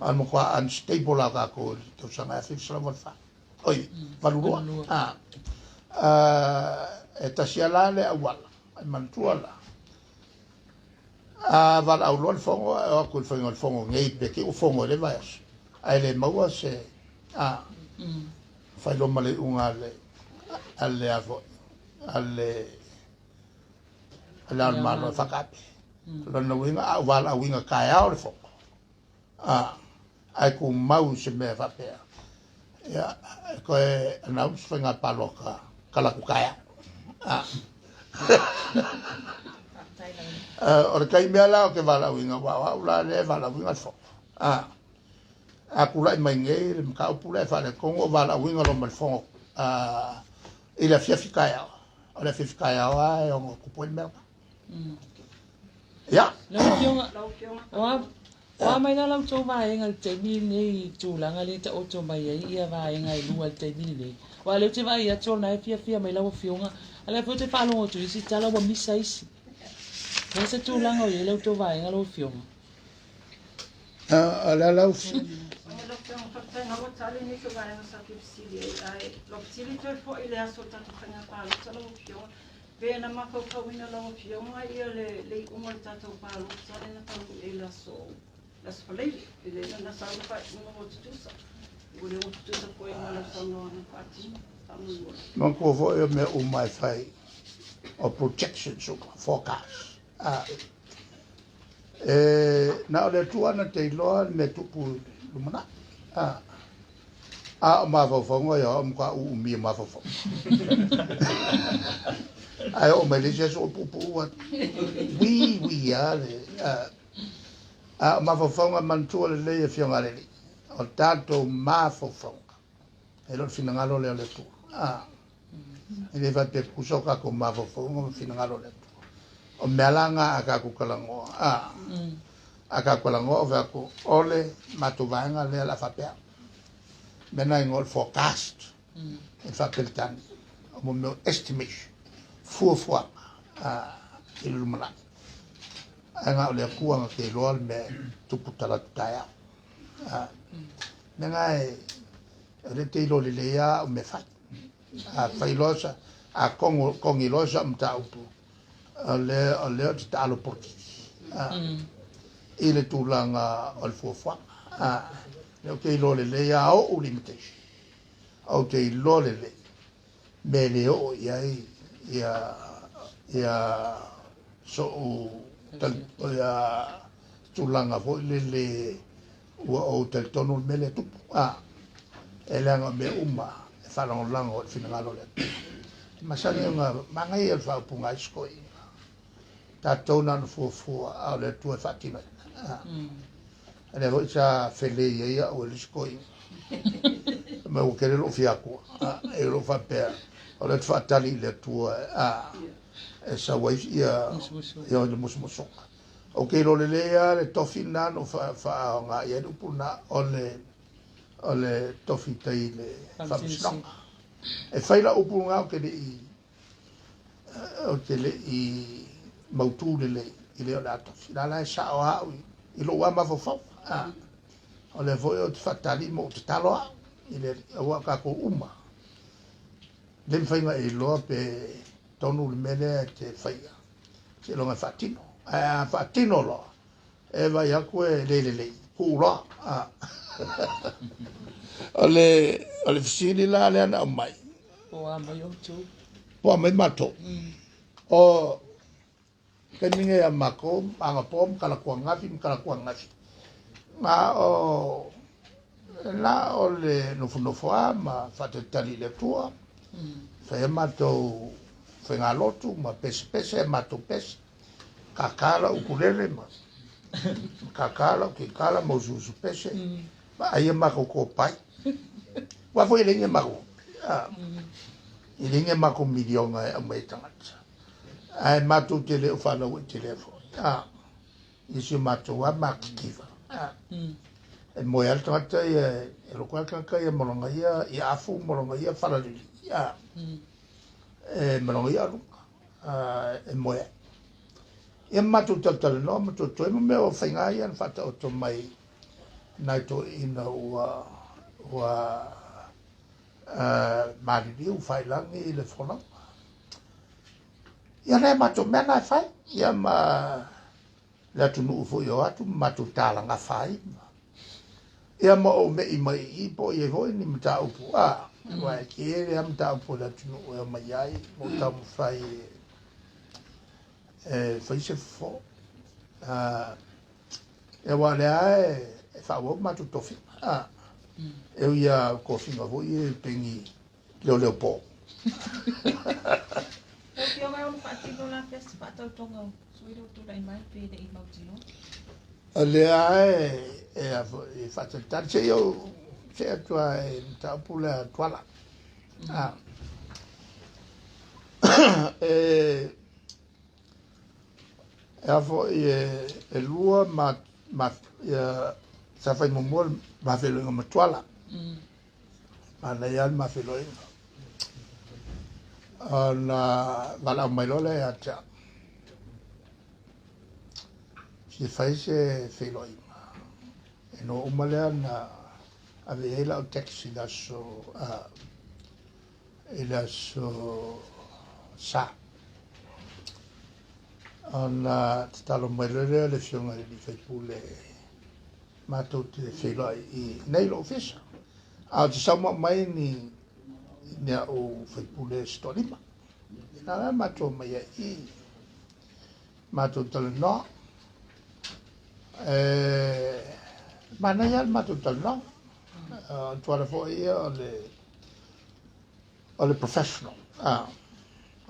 [SPEAKER 2] An mo kwa unstable la ka ko to sanga fi sala fa. Oi, valurua. E tasiala le awala. E mantuala. Val au lo fongo o ko fongo el fongo ngei pe ke o fongo le vai. Ai le maua se fai lo male unga le alle avo alle malo fakape. Lo no winga val a winga kai au le fongo. Ai ku mau se me fa pe. Ya ko e announce finga paloka kala ku kaya. Ora kai mea lao ke wala winga wa ula le wala winga fo. Aku lai mai ngei le mka upula e whale kongo wala winga lo mal fo. I la fia fikaya. O la fia fikaya wa e ongo kupo i mea. Ya.
[SPEAKER 1] Wa mai na lau tō mai ngai te mi nei tūlanga le ta o tō mai ia vai ngai lua te mi nei. Wa le te vai ia tō nai fia mai lau fionga. Ala po te whalongo tu isi tala wa misa isi. Ngai se tūlanga o ia lau tō vai ngai lau fionga.
[SPEAKER 2] Ala lau
[SPEAKER 5] Ve na maka kawina lo fionga ia le umar tato palo sare na tau e la so las falei ele na sa pa no tusa ule o tusa ko e na sa no na pati tamu
[SPEAKER 2] non ko vo e me mai fai o protection so forecast na le tuana te lo me tupu lumana ma vo fongo yo ka u mi ma vo ai o me lese so pupu wa we ale ma fonga mantua le fionga le o tanto ma fonga e lo finangalo le tu ele va te kusoka ko ma fonga finangalo le tu o melanga aka ku kalango aka kalango va ko ole matuvanga le la fapea mena ngol forecast e fa peltan o mo estimation fuafua ilumana anga le kuanga ke loal me tuputala taya ngai le te lo le ya me fa failosa kongilosa mta upu le ta lo porti ile tulanga al fuafua le ke lo le ya o limitation o te lo le me le o ia so tal ia tulanga fo le o tel tono mele tu elanga me uma fa long lango finalo le masani nga mangai el fa punga skoi ta tona no fo a le tu fatima ele vo sa fele ia o le skoi ma o kere lo fiaco e lo fa per o le fatali le tua e sa wai ia le musmuso o ke lo le le tofina no fa nga ia du puna o le tofita le fa bisno e fai la upunga o ke le i mautu le ile la tofina la sa o i lo wa ma fo o le foi o fatali mo talo ile o ka ko uma le fainga e lo pe tonu le mele te faia se lo nga fatino lo e vai a ko le ku lo ale fisili la le na mai
[SPEAKER 1] O a mai o tu.
[SPEAKER 2] po mai mato o ke ninge a mako anga pom kala ko ngafi ma o la o le no foa ma fate tali le tua fe mato fe ngalotu ma pese mato pes kakala ukulele ma kakala ke kala mo su pese ma ai ma ko pai wa foi le nge ma ko ile nge ma ko milionga a mai tanga ai matu te le ufala o telefo isi matu wa makiva e mo ya tata e lo kwa ka ya molonga ya afu molonga ya fala li e molonga ya lu e mo ya matu tata no matu to me o fainga ya fata o to mai na to ina wa mariri u failangi le fola ia nei matu mena fai ia ma la tunu ufo yo atu matu tala nga fai ia ma o me i mai i po i hoi ni mta upu wa ke ia mta upu la tunu o mai ai mo ta mu fai fai se fo ia wa le ai fa wo matu tofi eu ia ko finga vo i pengi leo po
[SPEAKER 4] Yo mai on patino na festa pato tonga. Suiro tu dai mai pe de imautino.
[SPEAKER 2] Le ai e faccio tanto io certo è pure toala. E avo e lua ma sa fai mo ma velo ma toala. Ma lei al ma velo na vala mai lole acha si fai se feloi e no umale na ave la taxi da so ila so sa ona talo mai lole le fiona di fai pule ma tutti le feloi i nei lo fissa a ci siamo mai ni ne o fai pule storima na mato mai i mato talo no ma na ya mato talo no tu ala fo ia le professional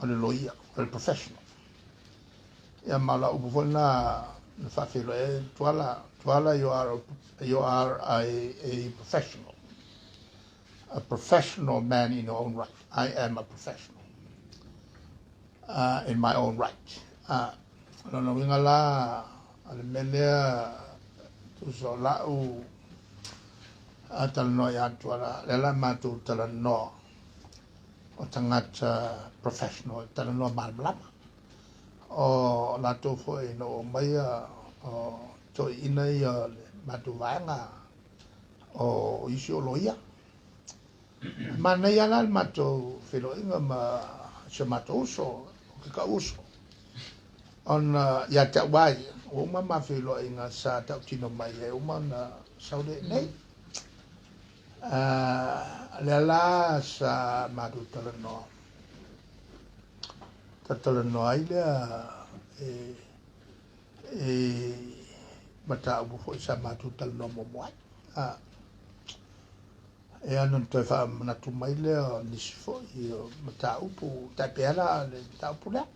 [SPEAKER 2] ole loia ole professional ya mala u bona fa filo tu ala you are a professional man in your own right. I am a professional in my own right. No wingala almenea tu so la u atal no ya tu ala la ma tu tala no o tangata professional tala no malblam o la tu fo no mai o to ina ya ma tu vanga o isio loia mana ya la mato filo inga ma se mato uso ka uso on ya ta wai o ma filo inga sa ta tino mai e o na saude nei la sa mato talano ai mata u fo sa mato talano mo mai e non to fa na tu mai le ni fo io mata upu ta pera le ta pula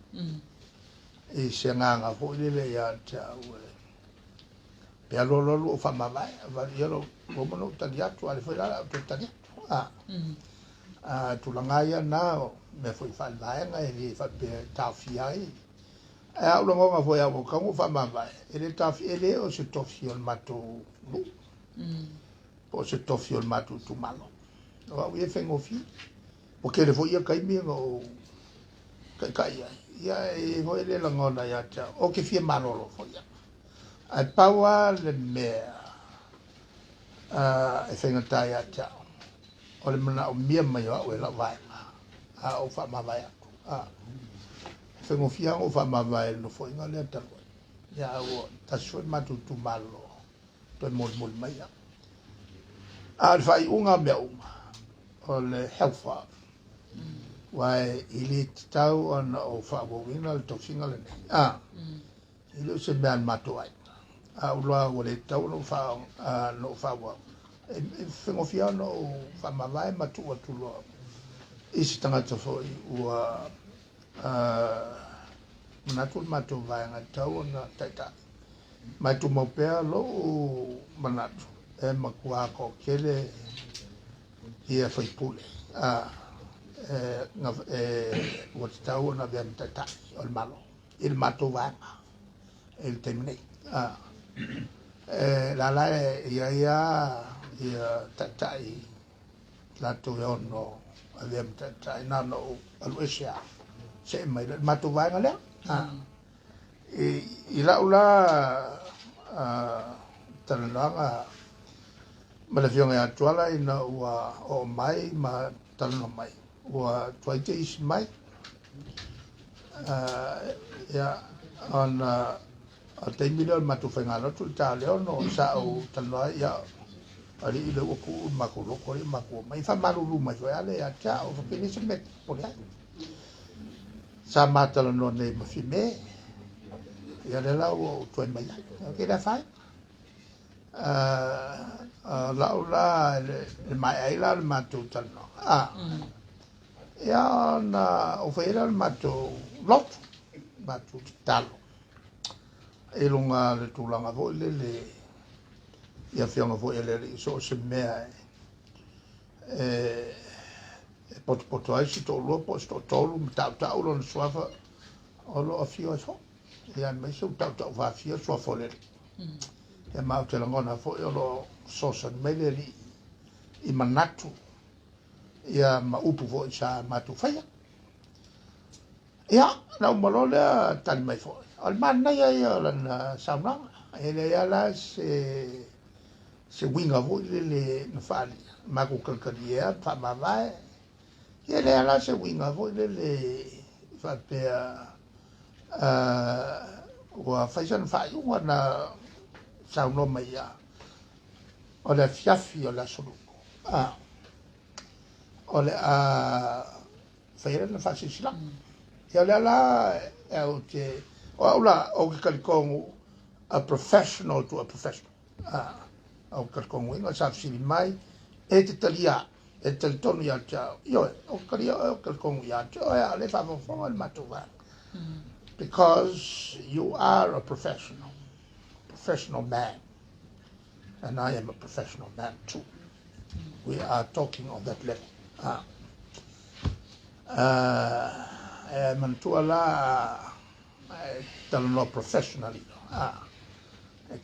[SPEAKER 2] e se nga fo le ya ta u pe lo fa ma vai va io lo mo ta dia tu ale fo la ta dia tu la ngaia na me fo fa vai nga e fa pe ta fiai e lo ngo fo ya mo ka mo fa ma vai e le ta fi ele o se to fi on mato lu po se tofi o matu tu malo o ia fengo fi porque le foi kai mi o kai ia e foi le la ngona ya cha o que fie malo lo foi ai paua le me e fenga ta ya cha o le mana o mia mai o la vai o fa ma vai fengo fi o fa ma vai no foi ngale ta ya o ta so matu tu malo to mol mai ya al fai unga me o le helfa wai ili tau on o fa bo wina to finga le ili se me al mato ai uloa o le tau no fa wa fengo fia no fa ma vai matu atu lo isi tangata foi ua manatul matu vai nga tau na taita matu mo pea lo manatu e makua ko kele ia foi pule ua te tau na vea mtatai o le malo i le matou vaega i le taimi nei lala ia tatai latou e ono a vea mtatai nana o alu ese a se mai le matou vaega lea i lau la talanoaga ma le fioga atu ala ina ua o mai ma talanoa mai ua tuai te isi mai ia ona o taimi lea o le matou faigalotu le taleono o sa'u talanoa ia ali'i le ua ku'u makuloko ali'i makua mai faamalulu mai foi ale ia tea o fapilisi me pole ai sa matalanoa nei ma fime ia le lau o tuai mai ai ke la fai lau la le mai ai la le matou talanoa ia ona o faila le matou lotu matou talo e lunga le tulaga fo'i le ia fioga fo'i le so o se mea e potopoto ai si to'olua po si to'atolu ma ta'uta'u lona suafa o lo'o afio ai fo'i ia mai se ta'uta'u fafia suafa o le ia ma o te lagona fo'i o lo'o sosani mai le ali'i i manatu ia ma upu fo'i sa matou faia ia na umalo lea tali mai fo'i o le manai ai o lana saunaga e le ia la se uiga fo'i le na fa'alia makukalakali ea fa'amavae ia le ia la se uiga fo'i le fa'apea ua faisana fa'ai'uga na saunoa mai ia o le afiafi o le asolu'u o le faia na fa'asisilaga ia le ala e o te o aula o ke kalikogu a professional to a professional o kalikogu inga sa fisili mai e te talia e te talitonu ia te au io o kalikogu ia te o le fa'afofoga le matou vaega because you are a professional man and I am a professional man too. We are talking on that level. Mantua la talanoa professionally.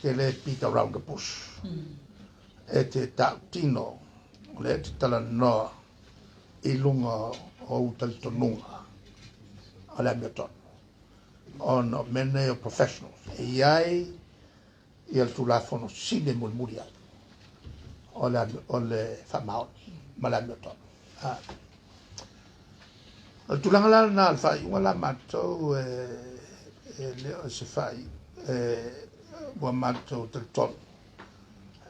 [SPEAKER 2] Ke le pita around the bush. E te ta'utino le te talanoa I lunga o utalitonunga o le amiotonu. On mene o professionals. E iai I al tulafono sine mulmuri ai. O le whamaoni, ma le amiotonu. Al tulanga la na al whai, unga la matou leo se whai, ua matou talitonu.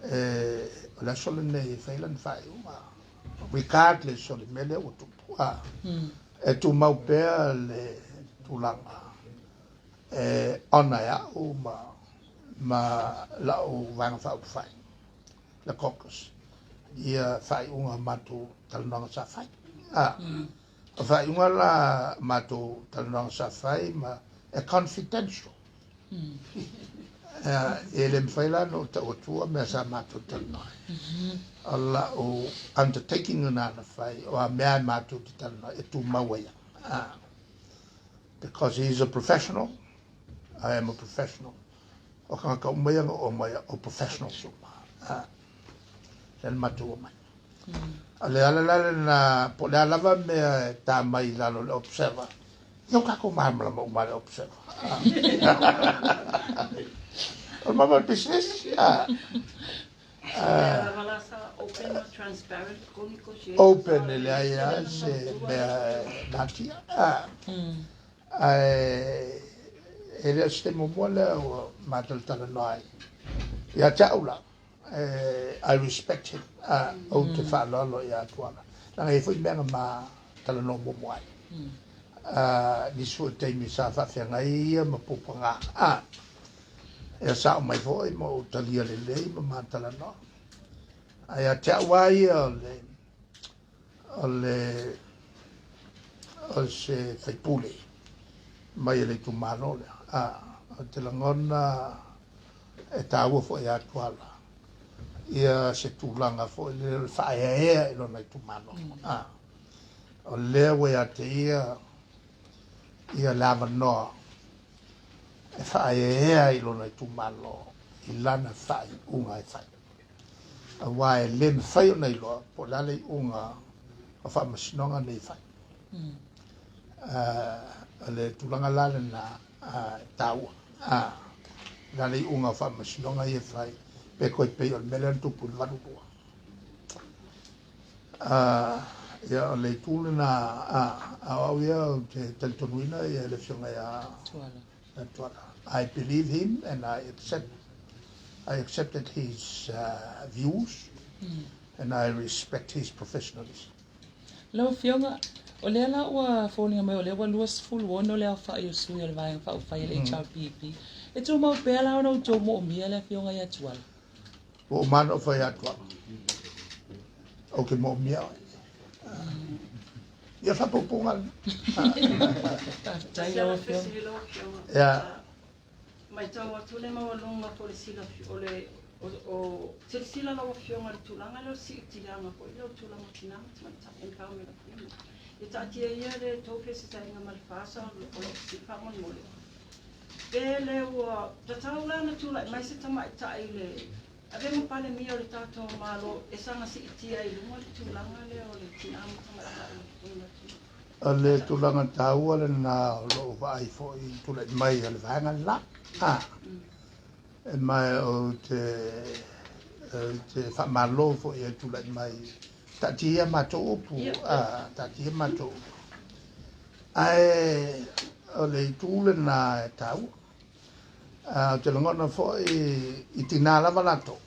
[SPEAKER 2] O le sole nei whailan whai, regardless o le mele o tupu. E tu mau pea le tulanga. Ona ya o ma lau vanga whau whai. Le caucus. Ia whai unga matou talinanga sa whai. Whai unga la matou talinanga sa whai ma e confidential. E le mwhaila no ta otua mea sa matou talinanga. Ala o undertaking na whai o a mea matou talinanga e tu mawaya. Because he is a professional. I am a professional. O ka umaya o maya o professional suma. Len matu o mai. Ale ala na po le lava me ta mai la lo observa. Yo ka ko mamla mo mai observa. O mama business.
[SPEAKER 5] Open or transparent,
[SPEAKER 2] open le ai se me natia. Ele sistema mola o matal talanai. Ya chaula. I respect him. O te whalolo ia tuana. Nanga e fui menga ma talano mo moai. Ni sua teimi sa whawhianga ia ma pupanga. E sa o mai foi mo talia le lei ma talano. Ia te awai o se whaipule. Mai le tu mano le. Te langona e tāua fo e atuala. Ia se tūlanga fo le whaeaea ilo nei tu mano. o lea we a te ia lava noa e whae ea I lona I tu malo I lana whae unga e whae. A wae len whae o nei loa po lale I unga a wha masinonga nei whae. A le tulanga lale na taua. Lale I unga wha masinonga I e whae pe koe pe o mele tupu I varurua. Ia o le tūle na au ia o te talitonuina ia le fionga ia tuala. I believe him and I accepted his views and I respect his professionalism.
[SPEAKER 1] Lau fionga, o lea la ua whōninga mai o lea wa luas fulu ono lea whae o sui o le vai wha o whae le HRPP. E tō mau pēa lau nau tō mo o mia lea fionga ia tuala.
[SPEAKER 2] O mana o whae atuala. O ke mo mia oi. Ia whapopunga.
[SPEAKER 1] Tai lau fionga.
[SPEAKER 2] Ia.
[SPEAKER 5] Mai tau atu le mawalunga po le sila o sila lawa fionga le tulanga leo si itilanga po leo tulanga tinanga tumata enkau me la fionga. E tatia ia le toke se tainga malfasa o le si whamon mole. Pele ua tatau la na tula mai se tamai tai le ave mo pale mia o le tato malo e sanga si itia I lunga le tulanga leo le tinanga tumata
[SPEAKER 2] Le tulanga taua le na lo vai fo I tula mai le vanga la. E mai o te whamalo fo I tula mai tatia mato upu. Tatia mato upu. Ai o le tūle na tau. Te langona fo I tina lava lato.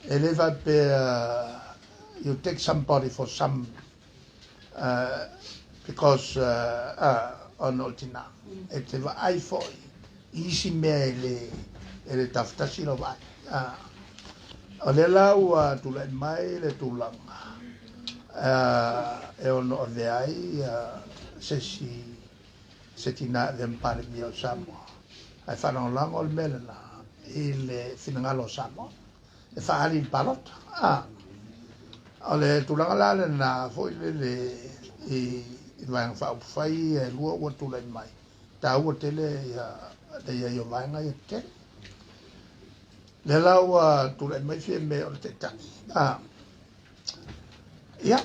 [SPEAKER 2] E le vai pe you take somebody for some because on ultina. E te va ai fo isi mea le taftasi lo vai. O le lau tula mai le tulanga. E ono o le ai se tina le mpare mi o Samoa. Ai whanau lango le mele na I le whinangalo Samoa. E whaari palota. O le tulanga lale na fo I vanga whauwhai e lua ua tula mai. Ta ua tele le ia I o vanga I te. Le lau tula mai fie me o te tangi. Ia.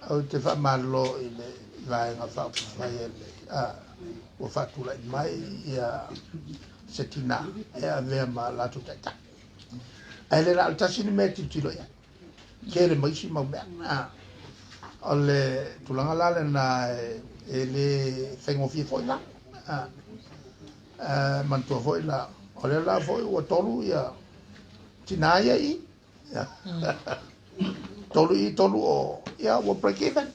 [SPEAKER 2] Au te whamalo I le vanga whauwhai e le. Ua whatula mai ia se tina. E a vea ma lato te tangi. E le la tasini me titilo ia. Kere maisi mau mea. O le tulanga lale na e le whaingofie foi la. Mantua foi la. O le la foi ua tolu ia tina ia I. Tolu I tolu o ia ua break even.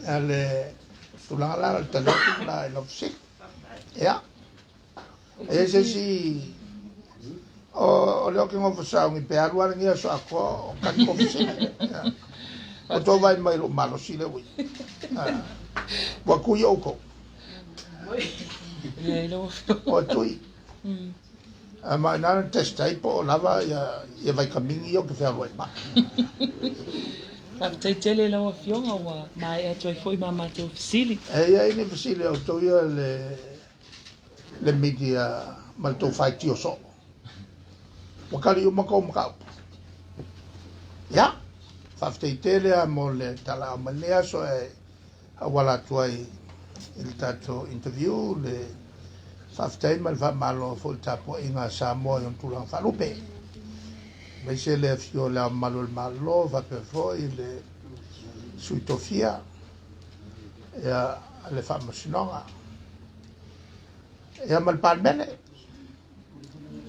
[SPEAKER 2] Le tulanga lale talotu na I love sick. Ia. E se si o leo ke ngofu saungi pe aruara ngia so ako o kani kofi sile. O to vai mai lo malo sile ui. Wa kui oko. O tui. Ma nana testai po lava ia vai kamingi o ke whea roi ma.
[SPEAKER 1] Te tele lau fionga wa mai e toi foi mama tu fisili.
[SPEAKER 2] Ia ini fisili o to ia le media mal to fai tio so. Wakali o makau makau. Ya, whawhtei telea mo le tala o malea so e awala tuai il tato interview le whawhtei mal whamalo fo il tapo inga Samoa yon tulang whalupe. Meise le fio le malo il malo whape fo I le suitofia ia le whamasinonga. Ia malpalmene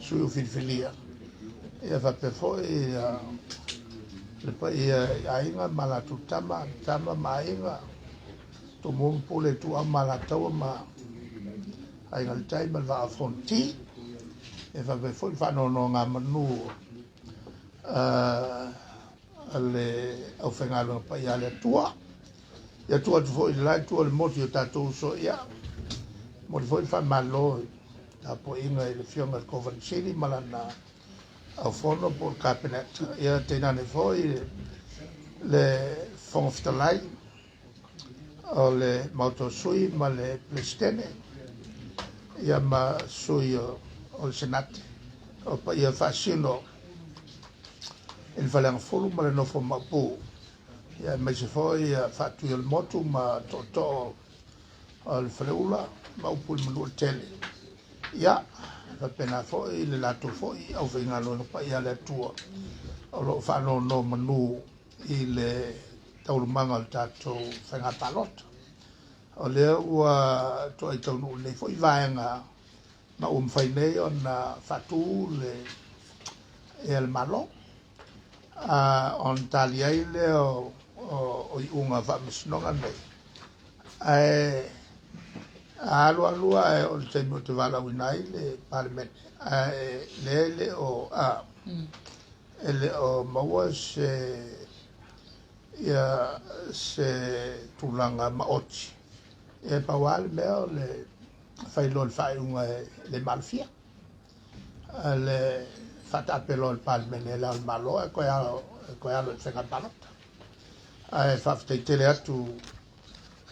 [SPEAKER 2] sui o filfilia. Ia whape foi le pa ia ainga malatu tama mainga to mumpu le tu amalatau ma ainga le tai mal va afronti e whape foi whanono ngā manu le au whengalo pa ia le tua ia tua tu foi lai tua le moti o tatou so ia moti foi whamalo ta po inga le fionga Covent City malana au fono por cabinet ia tena ne foi le fonftalai o le mautosui ma le presidente ia ma sui o le senate o pa ia fascino il valanga fulu ma le nofo mapu ia ma se foi fatu il motu ma toto o le faleula ma upul manu tele ia fa pena foi le lato foi au venga no pa ia le tua o lo fa no manu i le taulumanga o tato whainga palota. O lea ua toa i taunu nei fo i vaenga ma whainei o na whatu le e le malo. On tali ai le o i unga whamisnonga nei. Alua e o le teimu te wala winai le parliament. Le o ele o maua se tulanga maoti e pawal mea le failo le faiunga le malfia le fata pelo le palmene la le malo e koe alo le whenga balota e whaftai tele atu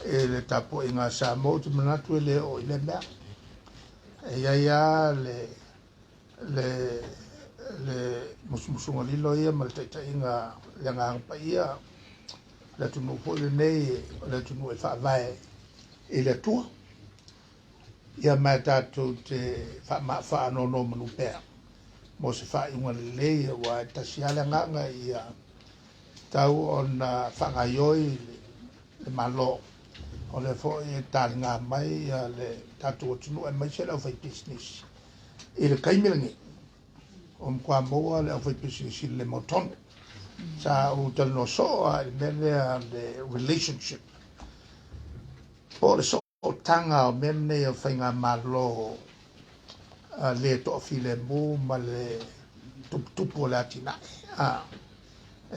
[SPEAKER 2] e le tapo inga sa moutu manatu e le o i le mea e ia le musumusunga lilo ia ma le taitainga le ngangpa ia le tunu po le nei le tunu e whaavae i le tua ia mai tātou te whaanono manu pēr mo se whainga le lei wa e tasiale nganga ia tau o na whangaioi le malo o le fo e tāli ngā mai ia le tātou o tunu e mai se lau whai business i le kaimirangi o mkwa moa le au whai business i le motono sa o tano so a mele the relationship por so tanga o mene o whainga malo le to file mu ma le tupu le atina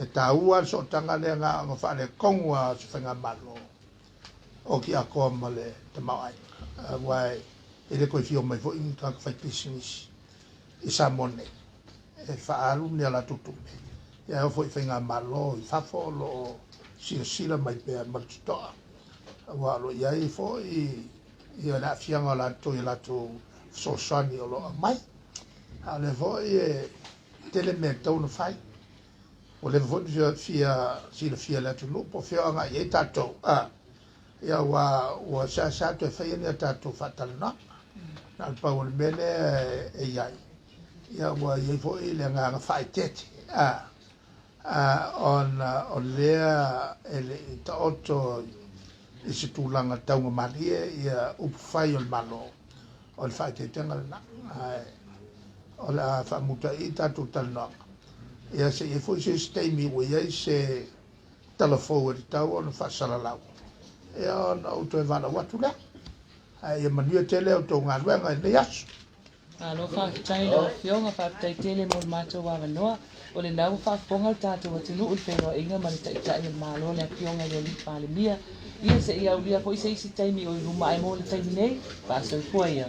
[SPEAKER 2] e ta ua so tanga le nga o whale kongua so whainga malo o ki a koa ma le te mawai wai e le koe fio mai fo ingi ka whai business i sa mone e whaaru ni ala tutume ia foi whainga malo i whafo lo sila mai pēr martutoa. Wa lo iai foi i ana fianga lato i lato sosani o lo mai. A le foi tele me tau no fai. O le foi fia lato no po fia nga i tato. Ia wa sa to fai ni tato fatalna. Na pa o mele e iai. Ia wa i foi le nga fai tete. On lea ele ta otto i se tūlanga taunga marie ia upwhai o le malo o le whai te tenga na o le a whamuta i tatu talanoanga ia se e fwoi se steimi ua iai se talafou e tau o le whasalalau ia o na auto e vana watu lea ia manua tele o tō ngā ruenga e nei asu
[SPEAKER 1] Alo whaakitai lo whionga whaakitai tele mo mātou wa wanoa. O le nau whaakonga tātou atinu ul whenua inga mani taitai e mālo le whionga le li pāle mia. Ia se ia ulia po i se isi taimi o i ruma ai mo le taimi nei. Pāsau kua ia.